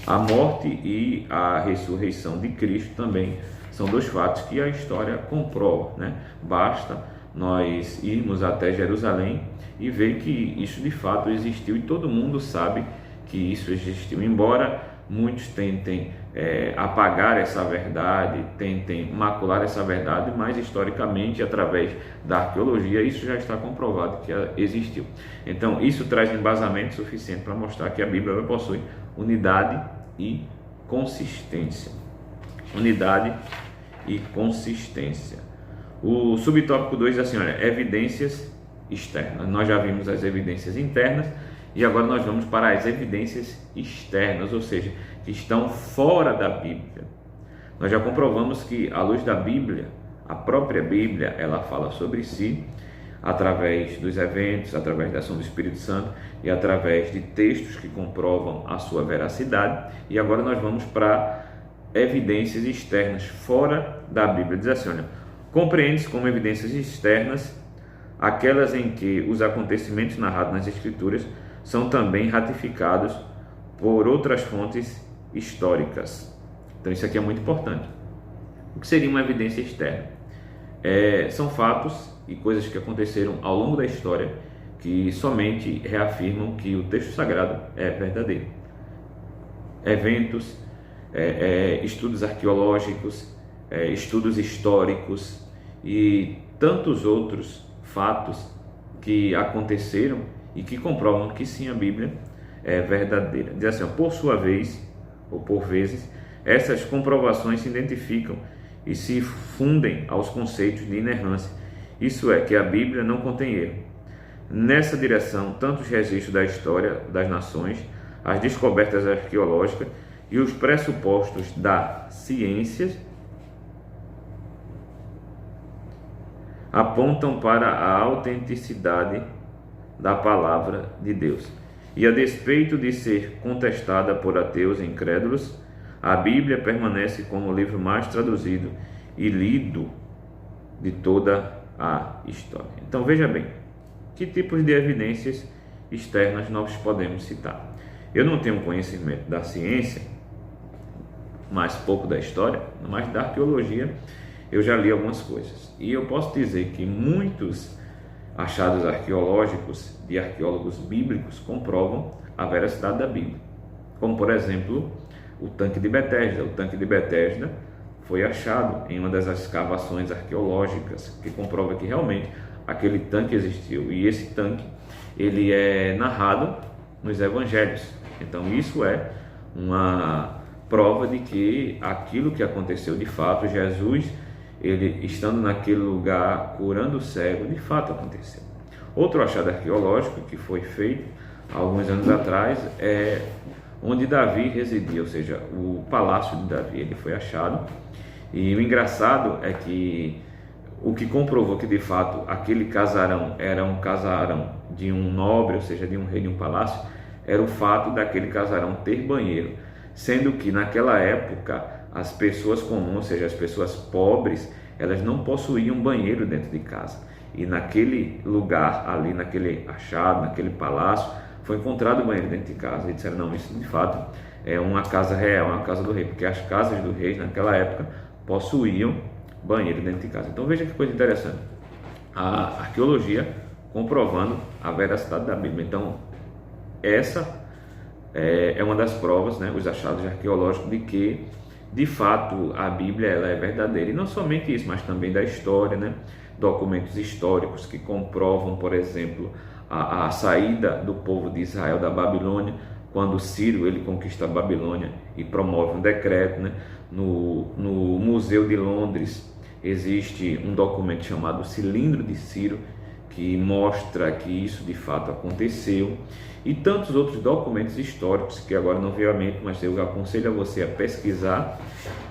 A morte e a ressurreição de Cristo também são dois fatos que a história comprova, né? Basta nós irmos até Jerusalém e ver que isso de fato existiu, e todo mundo sabe que isso existiu, embora muitos tentem apagar essa verdade, tentem macular essa verdade, mas historicamente, através da arqueologia, isso já está comprovado que existiu. Então isso traz embasamento suficiente para mostrar que a Bíblia possui unidade e consistência. Unidade e consistência. O subtópico 2 diz assim, olha, evidências externas. Nós já vimos as evidências internas e agora nós vamos para as evidências externas, ou seja, que estão fora da Bíblia. Nós já comprovamos que, à luz da Bíblia, a própria Bíblia, ela fala sobre si, através dos eventos, através da ação do Espírito Santo e através de textos que comprovam a sua veracidade. E agora nós vamos para evidências externas fora da Bíblia. Diz assim, olha, compreende-se como evidências externas aquelas em que os acontecimentos narrados nas Escrituras são também ratificados por outras fontes históricas. Então isso aqui é muito importante. O que seria uma evidência externa? São fatos e coisas que aconteceram ao longo da história que somente reafirmam que o texto sagrado é verdadeiro. Eventos, estudos arqueológicos, estudos históricos e tantos outros fatos que aconteceram e que comprovam que sim, a Bíblia é verdadeira. Diz assim, por sua vez, ou por vezes, essas comprovações se identificam e se fundem aos conceitos de inerrância. Isso é, que a Bíblia não contém erro. Nessa direção, tanto os registros da história das nações, as descobertas arqueológicas e os pressupostos da ciência apontam para a autenticidade da palavra de Deus. E a despeito de ser contestada por ateus e incrédulos, a Bíblia permanece como o livro mais traduzido e lido de toda a história. Então veja bem, que tipos de evidências externas nós podemos citar? Eu não tenho conhecimento da ciência, mais pouco da história, mas da arqueologia eu já li algumas coisas. E eu posso dizer que muitos achados arqueológicos de arqueólogos bíblicos comprovam a veracidade da Bíblia. Como, por exemplo, o tanque de Betesda. O tanque de Betesda foi achado em uma das escavações arqueológicas que comprova que realmente aquele tanque existiu, e esse tanque ele é narrado nos evangelhos. Então isso é uma prova de que aquilo que aconteceu de fato, Jesus, ele estando naquele lugar curando o cego, de fato aconteceu. Outro achado arqueológico que foi feito alguns anos atrás é onde Davi residia, ou seja, o palácio de Davi, ele foi achado. E o engraçado é que o que comprovou que de fato aquele casarão era um casarão de um nobre, ou seja, de um rei de um palácio, era o fato daquele casarão ter banheiro, sendo que naquela época as pessoas comuns, ou seja, as pessoas pobres, elas não possuíam banheiro dentro de casa. E naquele lugar ali, naquele achado, naquele palácio, foi encontrado banheiro dentro de casa. E disseram, não, isso de fato é uma casa real, uma casa do rei, porque as casas do rei naquela época possuíam banheiro dentro de casa. Então veja que coisa interessante, a arqueologia comprovando a veracidade da Bíblia. Então essa é uma das provas, né, os achados arqueológicos de que de fato a Bíblia ela é verdadeira. E não somente isso, mas também da história, né, documentos históricos que comprovam, por exemplo, a saída do povo de Israel da Babilônia, quando Ciro ele conquista a Babilônia e promove um decreto, né? No Museu de Londres existe um documento chamado Cilindro de Ciro, que mostra que isso de fato aconteceu, e tantos outros documentos históricos que agora não veio à mente, mas eu aconselho a você a pesquisar,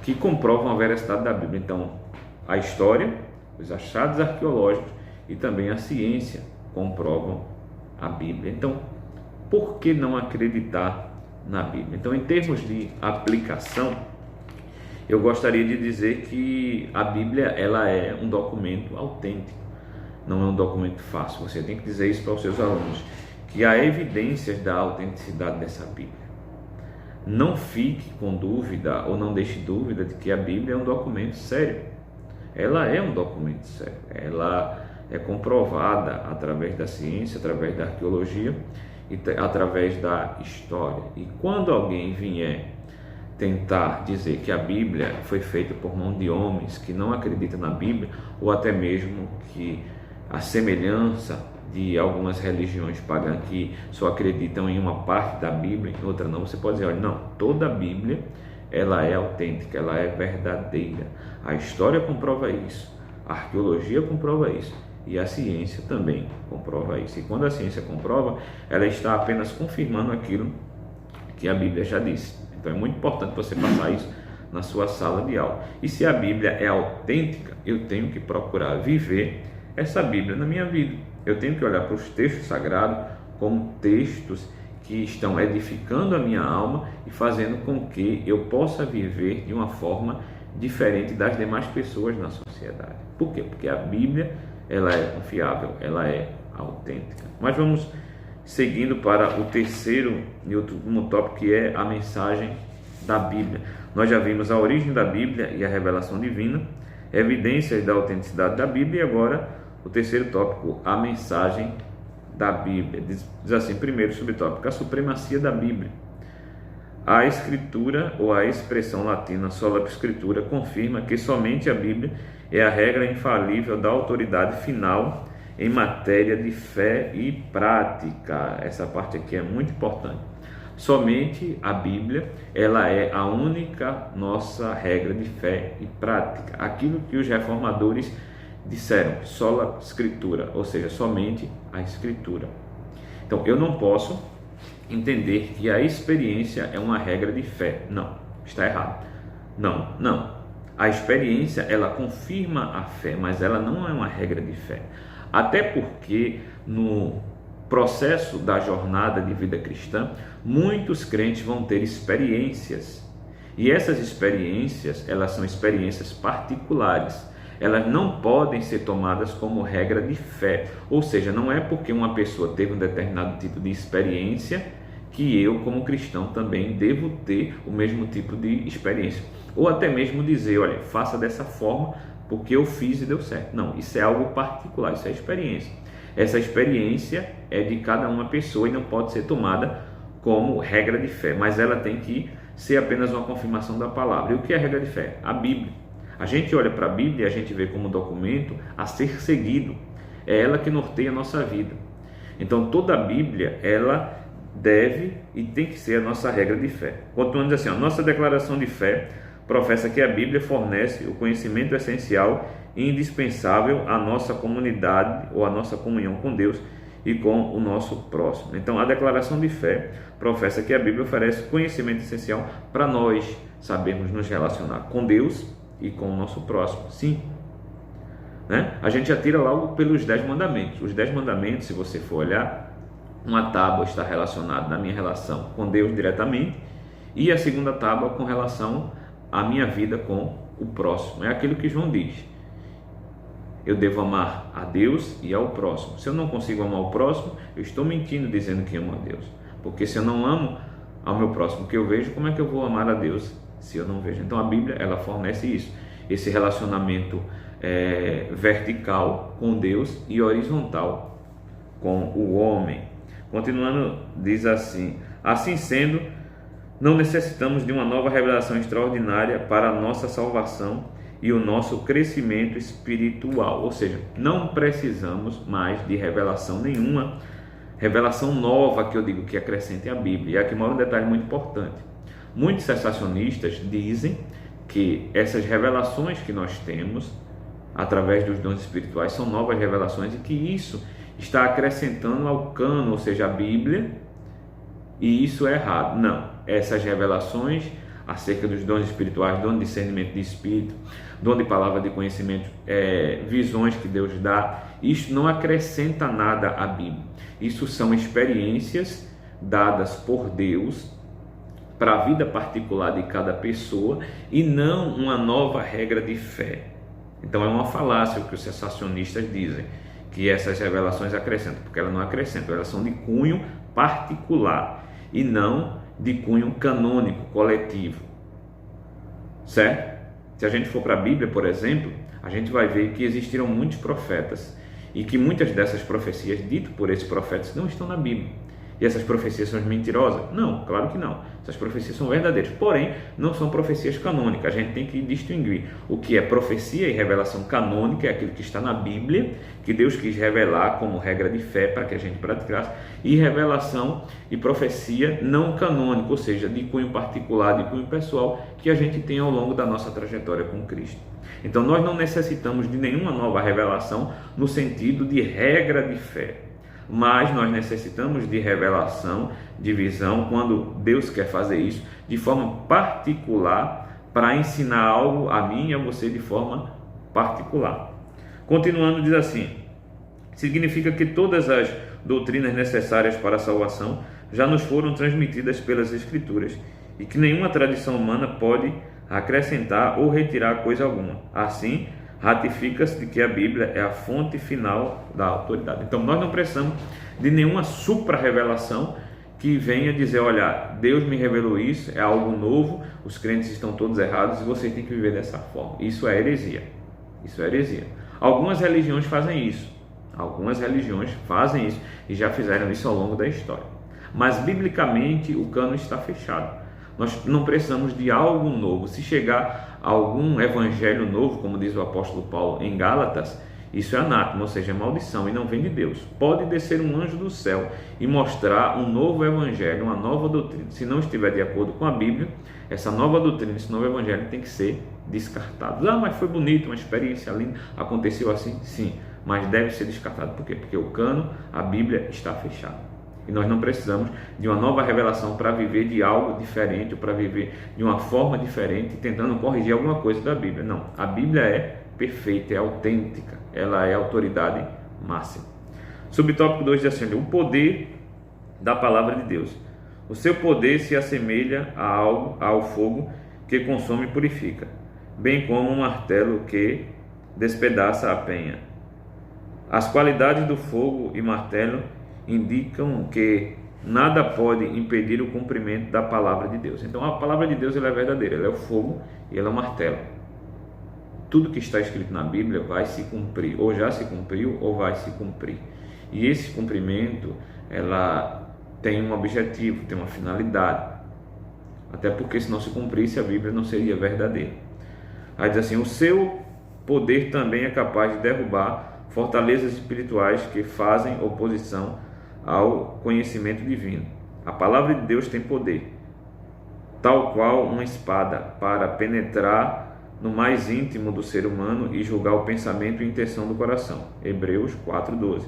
que comprovam a veracidade da Bíblia. Então a história, os achados arqueológicos e também a ciência comprovam a Bíblia. Então, por que não acreditar na Bíblia? Então, em termos de aplicação, eu gostaria de dizer que a Bíblia ela é um documento autêntico, não é um documento fácil. Você tem que dizer isso para os seus alunos, que há evidências da autenticidade dessa Bíblia. Não fique com dúvida ou não deixe dúvida de que a Bíblia é um documento sério. Ela é um documento sério, ela é comprovada através da ciência, através da arqueologia e através da história. E quando alguém vier tentar dizer que a Bíblia foi feita por mão de homens que não acreditam na Bíblia, ou até mesmo que a semelhança de algumas religiões pagãs que só acreditam em uma parte da Bíblia, em outra não, você pode dizer, olha, não, toda a Bíblia ela é autêntica, ela é verdadeira. A história comprova isso, a arqueologia comprova isso e a ciência também comprova isso. E quando a ciência comprova, ela está apenas confirmando aquilo que a Bíblia já disse. Então é muito importante você passar isso na sua sala de aula. E se a Bíblia é autêntica, eu tenho que procurar viver essa Bíblia na minha vida. Eu tenho que olhar para os textos sagrados como textos que estão edificando a minha alma e fazendo com que eu possa viver de uma forma diferente das demais pessoas na sociedade. Por quê? Porque a Bíblia ela é confiável, ela é autêntica. Mas vamos seguindo para o terceiro e último tópico, que é a mensagem da Bíblia. Nós já vimos a origem da Bíblia e a revelação divina, evidências da autenticidade da Bíblia, e agora o terceiro tópico, a mensagem da Bíblia. Diz assim, primeiro subtópico, a supremacia da Bíblia. A escritura ou a expressão latina sola escritura confirma que somente a Bíblia é a regra infalível da autoridade final em matéria de fé e prática. Essa parte aqui é muito importante. Somente a Bíblia, ela é a única nossa regra de fé e prática. Aquilo que os reformadores disseram, sola escritura, ou seja, somente a escritura. Então, eu não posso entender que a experiência é uma regra de fé. Não, está errado. Não. A experiência, ela confirma a fé, mas ela não é uma regra de fé. Até porque no processo da jornada de vida cristã, muitos crentes vão ter experiências. E essas experiências, elas são experiências particulares. Elas não podem ser tomadas como regra de fé. Ou seja, não é porque uma pessoa teve um determinado tipo de experiência que eu, como cristão, também devo ter o mesmo tipo de experiência. Ou até mesmo dizer, olha, faça dessa forma porque eu fiz e deu certo. Não, isso é algo particular, isso é experiência. Essa experiência é de cada uma pessoa e não pode ser tomada como regra de fé, mas ela tem que ser apenas uma confirmação da palavra. E o que é regra de fé? A Bíblia. A gente olha para a Bíblia e a gente vê como documento a ser seguido. é ela que norteia a nossa vida. Então toda a Bíblia, ela deve e tem que ser a nossa regra de fé. Continuando assim, a nossa declaração de fé professa que a Bíblia fornece o conhecimento essencial e indispensável à nossa comunidade ou à nossa comunhão com Deus e com o nosso próximo. Então a declaração de fé professa que a Bíblia oferece conhecimento essencial para nós sabermos nos relacionar com Deus e com o nosso próximo. Sim, né? A gente já tira logo pelos 10 mandamentos. Os 10 mandamentos, se você for olhar, uma tábua está relacionada na minha relação com Deus diretamente, e a segunda tábua com relação à minha vida com o próximo. É aquilo que João diz: eu devo amar a Deus e ao próximo. Se eu não consigo amar o próximo, eu estou mentindo dizendo que amo a Deus. Porque se eu não amo ao meu próximo que eu vejo, como é que eu vou amar a Deus se eu não vejo? Então a Bíblia, ela fornece isso, esse relacionamento vertical com Deus e horizontal com o homem. Continuando, diz assim: assim sendo, não necessitamos de uma nova revelação extraordinária para a nossa salvação e o nosso crescimento espiritual. Ou seja, não precisamos mais de revelação nenhuma, revelação nova, que eu digo que acrescente a Bíblia. E aqui mora um detalhe muito importante: muitos sensacionistas dizem que essas revelações que nós temos através dos dons espirituais são novas revelações e que isso está acrescentando ao cânon, ou seja, a Bíblia, e isso é errado. Não, essas revelações acerca dos dons espirituais, dom de discernimento de espírito, dom de palavra de conhecimento, visões que Deus dá, isso não acrescenta nada à Bíblia. Isso são experiências dadas por Deus para a vida particular de cada pessoa e não uma nova regra de fé. Então é uma falácia o que os sensacionistas dizem, que essas revelações acrescentam, porque elas não acrescentam, elas são de cunho particular e não de cunho canônico, coletivo, certo? Se a gente for para a Bíblia, por exemplo, a gente vai ver que existiram muitos profetas e que muitas dessas profecias ditas por esses profetas não estão na Bíblia. E essas profecias são mentirosas? Não, claro que não. Essas profecias são verdadeiras, porém não são profecias canônicas. A gente tem que distinguir o que é profecia e revelação canônica, é aquilo que está na Bíblia, que Deus quis revelar como regra de fé para que a gente praticasse, e revelação e profecia não canônica, ou seja, de cunho particular, de cunho pessoal, que a gente tem ao longo da nossa trajetória com Cristo. Então nós não necessitamos de nenhuma nova revelação no sentido de regra de fé, mas nós necessitamos de revelação, de visão, quando Deus quer fazer isso de forma particular, para ensinar algo a mim e a você de forma particular. Continuando, diz assim: significa que todas as doutrinas necessárias para a salvação já nos foram transmitidas pelas Escrituras e que nenhuma tradição humana pode acrescentar ou retirar coisa alguma. Assim, ratifica-se de que a Bíblia é a fonte final da autoridade. Então nós não precisamos de nenhuma supra-revelação que venha dizer: olha, Deus me revelou isso, é algo novo, os crentes estão todos errados e você tem que viver dessa forma. Isso é heresia. Isso é heresia. Algumas religiões fazem isso. Algumas religiões fazem isso e já fizeram isso ao longo da história. Mas biblicamente o cano está fechado. Nós não precisamos de algo novo. Se chegar algum evangelho novo, como diz o apóstolo Paulo em Gálatas, isso é anátema, ou seja, é maldição e não vem de Deus. Pode descer um anjo do céu e mostrar um novo evangelho, uma nova doutrina. Se não estiver de acordo com a Bíblia, essa nova doutrina, esse novo evangelho tem que ser descartado. Ah, mas foi bonito, uma experiência linda, aconteceu assim? Sim, mas deve ser descartado. Por quê? Porque o cano, a Bíblia, está fechado. E nós não precisamos de uma nova revelação para viver de algo diferente, ou para viver de uma forma diferente, tentando corrigir alguma coisa da Bíblia. Não, a Bíblia é perfeita, é autêntica, ela é a autoridade máxima. Subtópico 2 diz assim: o poder da palavra de Deus. O seu poder se assemelha ao fogo que consome e purifica, bem como um martelo que despedaça a penha. As qualidades do fogo e martelo indicam que nada pode impedir o cumprimento da palavra de Deus. Então a palavra de Deus ela é verdadeira, ela é o fogo e ela é o martelo. Tudo que está escrito na Bíblia vai se cumprir, ou já se cumpriu ou vai se cumprir. E esse cumprimento ela tem um objetivo, tem uma finalidade. Até porque se não se cumprisse a Bíblia não seria verdadeira. Aí diz assim: o seu poder também é capaz de derrubar fortalezas espirituais que fazem oposição ao conhecimento divino. A palavra de Deus tem poder, tal qual uma espada, para penetrar no mais íntimo do ser humano e julgar o pensamento e intenção do coração. Hebreus 4:12.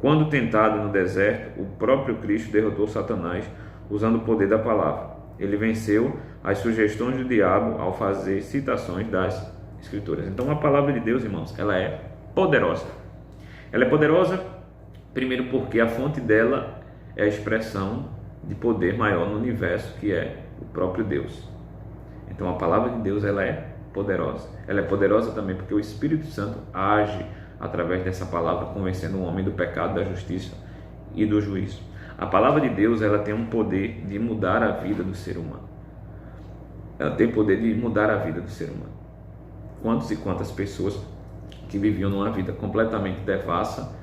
Quando tentado no deserto, o próprio Cristo derrotou Satanás usando o poder da palavra. Ele venceu as sugestões do diabo ao fazer citações das Escrituras. Então a palavra de Deus, irmãos, ela é poderosa. Ela é poderosa, primeiro porque a fonte dela é a expressão de poder maior no universo, que é o próprio Deus. Então a palavra de Deus, ela é poderosa. Ela é poderosa também porque o Espírito Santo age através dessa palavra, convencendo o homem do pecado, da justiça e do juízo. A palavra de Deus, ela tem um poder de mudar a vida do ser humano. Ela tem poder de mudar a vida do ser humano. Quantas e quantas pessoas que viviam numa vida completamente devassa,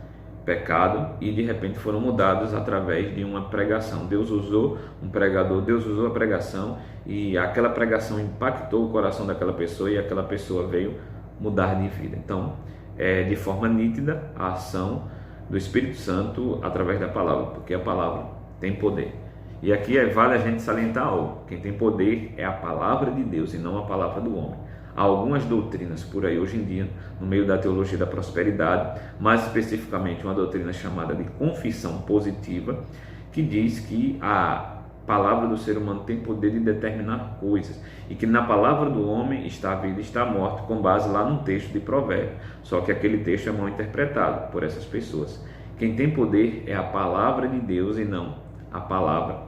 pecado, e de repente foram mudadas através de uma pregação. Deus usou um pregador, Deus usou a pregação, e aquela pregação impactou o coração daquela pessoa, e aquela pessoa veio mudar de vida. Então, é de forma nítida a ação do Espírito Santo através da palavra, porque a palavra tem poder. E aqui vale a gente salientar algo: quem tem poder é a palavra de Deus e não a palavra do homem. Há algumas doutrinas por aí hoje em dia, no meio da teologia da prosperidade, mais especificamente uma doutrina chamada de confissão positiva, que diz que a palavra do ser humano tem poder de determinar coisas, e que na palavra do homem está a vida e está a morte, com base lá num texto de Provérbios. Só que aquele texto é mal interpretado por essas pessoas. Quem tem poder é a palavra de Deus e não a palavra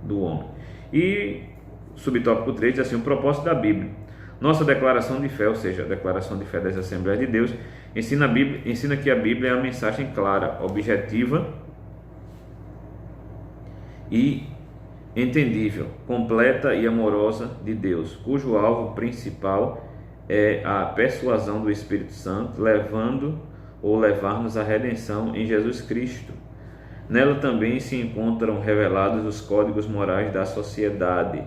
do homem. E subtópico 3 diz assim: o propósito da Bíblia. Nossa declaração de fé, ou seja, a declaração de fé das Assembleias de Deus, ensina que a Bíblia é uma mensagem clara, objetiva e entendível, completa e amorosa de Deus, cujo alvo principal é a persuasão do Espírito Santo, levar-nos à redenção em Jesus Cristo. Nela também se encontram revelados os códigos morais da sociedade.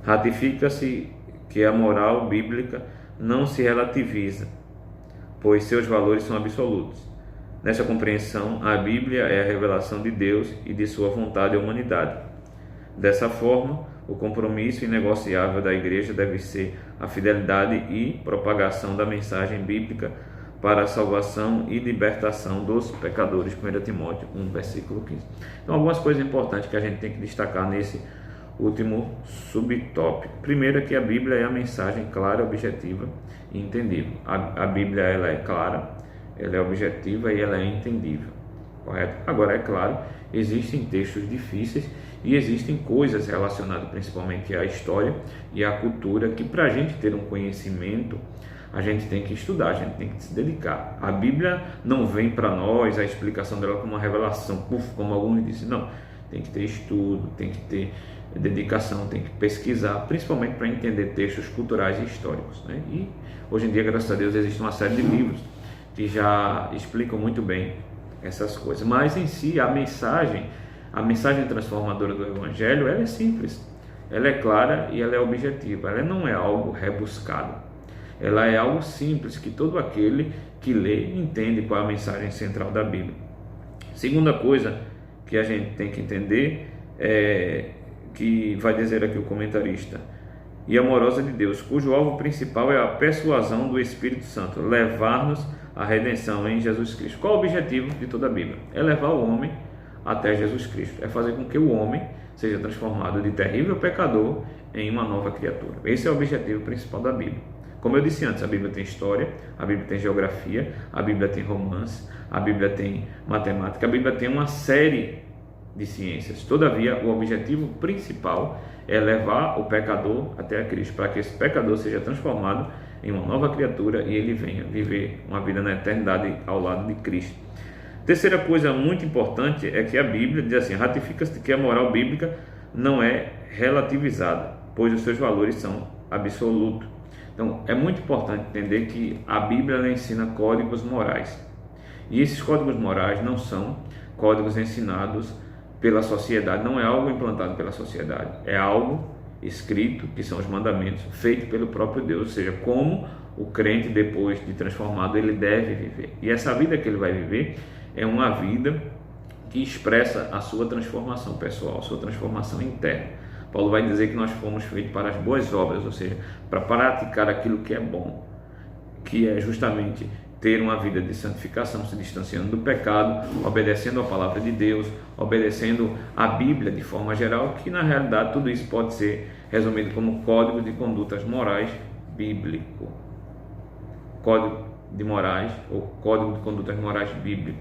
Ratifica-se que a moral bíblica não se relativiza, pois seus valores são absolutos. Nessa compreensão, a Bíblia é a revelação de Deus e de sua vontade à humanidade. Dessa forma, o compromisso inegociável da Igreja deve ser a fidelidade e propagação da mensagem bíblica para a salvação e libertação dos pecadores. 1 Timóteo 1, versículo 15. Então, algumas coisas importantes que a gente tem que destacar nesse último subtópico. Primeiro é que a Bíblia é a mensagem clara, objetiva e entendível. A Bíblia, ela é clara, ela é objetiva e ela é entendível, correto? Agora, é claro, existem textos difíceis e existem coisas relacionadas principalmente à história e à cultura que, para a gente ter um conhecimento, a gente tem que estudar, a gente tem que se dedicar. A Bíblia não vem para nós, a explicação dela como uma revelação, como alguns dizem, não. Tem que ter estudo, tem que ter dedicação, tem que pesquisar, principalmente para entender textos culturais e históricos, né? E hoje em dia, graças a Deus, existe uma série de livros que já explicam muito bem essas coisas. Mas em si, a mensagem transformadora do Evangelho, ela é simples, ela é clara e ela é objetiva. Ela não é algo rebuscado, ela é algo simples que todo aquele que lê entende qual é a mensagem central da Bíblia. Segunda coisa que a gente tem que entender é que vai dizer aqui o comentarista: e amorosa de Deus, cujo alvo principal é a persuasão do Espírito Santo, levar-nos à redenção em Jesus Cristo. Qual o objetivo de toda a Bíblia? É levar o homem até Jesus Cristo, é fazer com que o homem seja transformado de terrível pecador em uma nova criatura. Esse é o objetivo principal da Bíblia. Como eu disse antes, a Bíblia tem história, a Bíblia tem geografia, a Bíblia tem romance, a Bíblia tem matemática, a Bíblia tem uma série de ciências. Todavia, o objetivo principal é levar o pecador até a Cristo, para que esse pecador seja transformado em uma nova criatura e ele venha viver uma vida na eternidade ao lado de Cristo. Terceira coisa muito importante é que a Bíblia diz assim: ratifica-se que a moral bíblica não é relativizada, pois os seus valores são absolutos. Então, é muito importante entender que a Bíblia ela ensina códigos morais. E esses códigos morais não são códigos ensinados pela sociedade, não é algo implantado pela sociedade, é algo escrito, que são os mandamentos, feito pelo próprio Deus, ou seja, como o crente, depois de transformado, ele deve viver. E essa vida que ele vai viver é uma vida que expressa a sua transformação pessoal, a sua transformação interna. Paulo vai dizer que nós fomos feitos para as boas obras, ou seja, para praticar aquilo que é bom, que é justamente ter uma vida de santificação, se distanciando do pecado, obedecendo a palavra de Deus, obedecendo a Bíblia de forma geral, que na realidade tudo isso pode ser resumido como código de condutas morais bíblico. Código de morais ou código de condutas morais bíblico.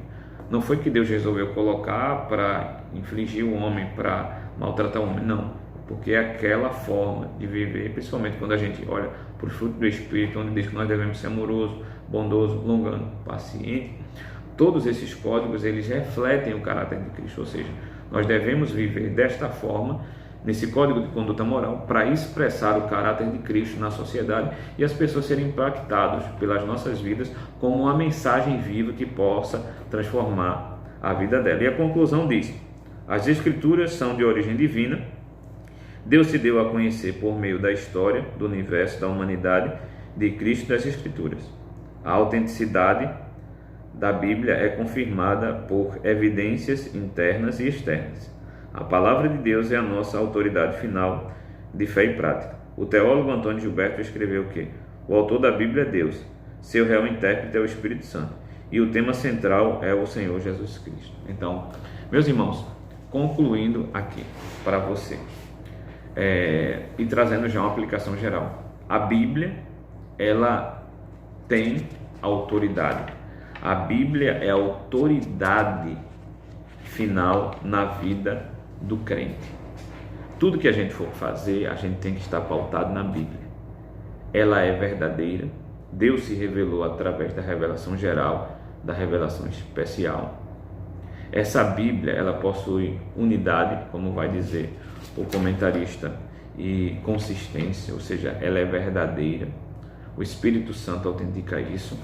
Não foi que Deus resolveu colocar para infligir o homem, para maltratar o homem, não. Porque é aquela forma de viver, principalmente quando a gente olha para o fruto do Espírito, onde diz que nós devemos ser amoroso, bondoso, longano, paciente. Todos esses códigos, eles refletem o caráter de Cristo, ou seja, nós devemos viver desta forma, nesse código de conduta moral, para expressar o caráter de Cristo na sociedade e as pessoas serem impactadas pelas nossas vidas como uma mensagem viva que possa transformar a vida dela. E a conclusão diz: as Escrituras são de origem divina. Deus se deu a conhecer por meio da história, do universo, da humanidade, de Cristo e das Escrituras. A autenticidade da Bíblia é confirmada por evidências internas e externas. A palavra de Deus é a nossa autoridade final de fé e prática. O teólogo Antônio Gilberto escreveu que o autor da Bíblia é Deus, seu real intérprete é o Espírito Santo e o tema central é o Senhor Jesus Cristo. Então, meus irmãos, concluindo aqui para você, e trazendo já uma aplicação geral, a Bíblia, ela tem autoridade. A Bíblia é a autoridade final na vida do crente. Tudo que a gente for fazer, a gente tem que estar pautado na Bíblia. Ela é verdadeira. Deus se revelou através da revelação geral, da revelação especial. Essa Bíblia, ela possui unidade, como vai dizer o comentarista, e consistência, ou seja, ela é verdadeira. O Espírito Santo autentica isso,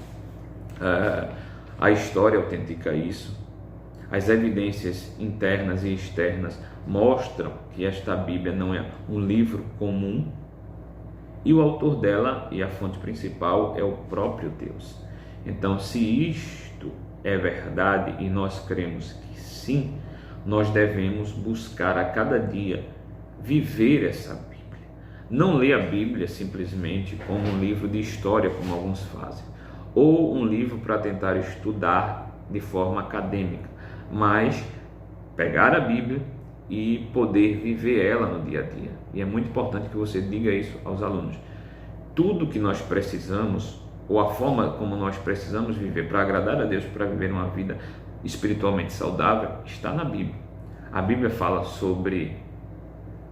a história autentica isso, as evidências internas e externas mostram que esta Bíblia não é um livro comum, e o autor dela e a fonte principal é o próprio Deus. Então, se isto é verdade e nós cremos que sim, nós devemos buscar a cada dia viver essa Bíblia. Não ler a Bíblia simplesmente como um livro de história, como alguns fazem, ou um livro para tentar estudar de forma acadêmica, mas pegar a Bíblia e poder viver ela no dia a dia. E é muito importante que você diga isso aos alunos. Tudo que nós precisamos, ou a forma como nós precisamos viver para agradar a Deus, para viver uma vida espiritualmente saudável, está na Bíblia. A Bíblia fala sobre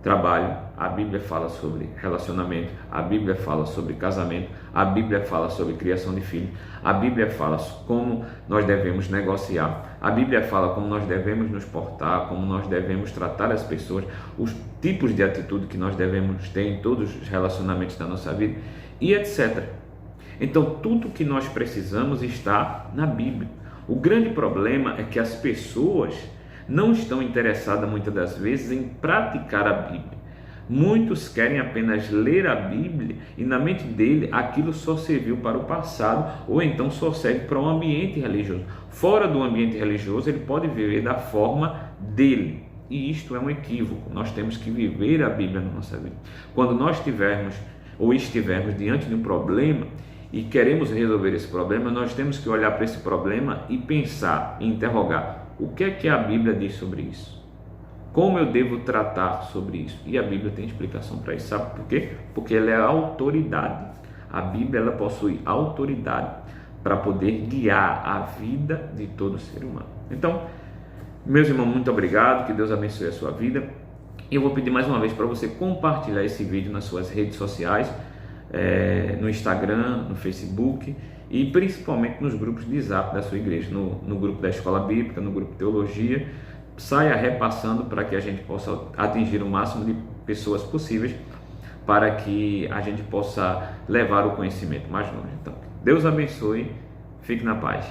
trabalho, a Bíblia fala sobre relacionamento, a Bíblia fala sobre casamento, a Bíblia fala sobre criação de filhos, a Bíblia fala como nós devemos negociar, a Bíblia fala como nós devemos nos portar, como nós devemos tratar as pessoas, os tipos de atitude que nós devemos ter em todos os relacionamentos da nossa vida e etc. Então, tudo que nós precisamos está na Bíblia. O grande problema é que as pessoas não estão interessadas muitas das vezes em praticar a Bíblia. Muitos querem apenas ler a Bíblia e na mente dele aquilo só serviu para o passado ou então só serve para um ambiente religioso. Fora do ambiente religioso ele pode viver da forma dele e isto é um equívoco. Nós temos que viver a Bíblia na nossa vida. Quando nós tivermos ou estivermos diante de um problema e queremos resolver esse problema, nós temos que olhar para esse problema e pensar, e interrogar: o que é que a Bíblia diz sobre isso? Como eu devo tratar sobre isso? E a Bíblia tem explicação para isso. Sabe por quê? Porque ela é autoridade. A Bíblia ela possui autoridade para poder guiar a vida de todo ser humano. Então, meus irmãos, muito obrigado. Que Deus abençoe a sua vida. E eu vou pedir mais uma vez para você compartilhar esse vídeo nas suas redes sociais, no Instagram, no Facebook e principalmente nos grupos de Zap da sua igreja, no grupo da Escola Bíblica, no grupo de Teologia. Saia repassando para que a gente possa atingir o máximo de pessoas possíveis, para que a gente possa levar o conhecimento mais longe. Então, Deus abençoe, fique na paz.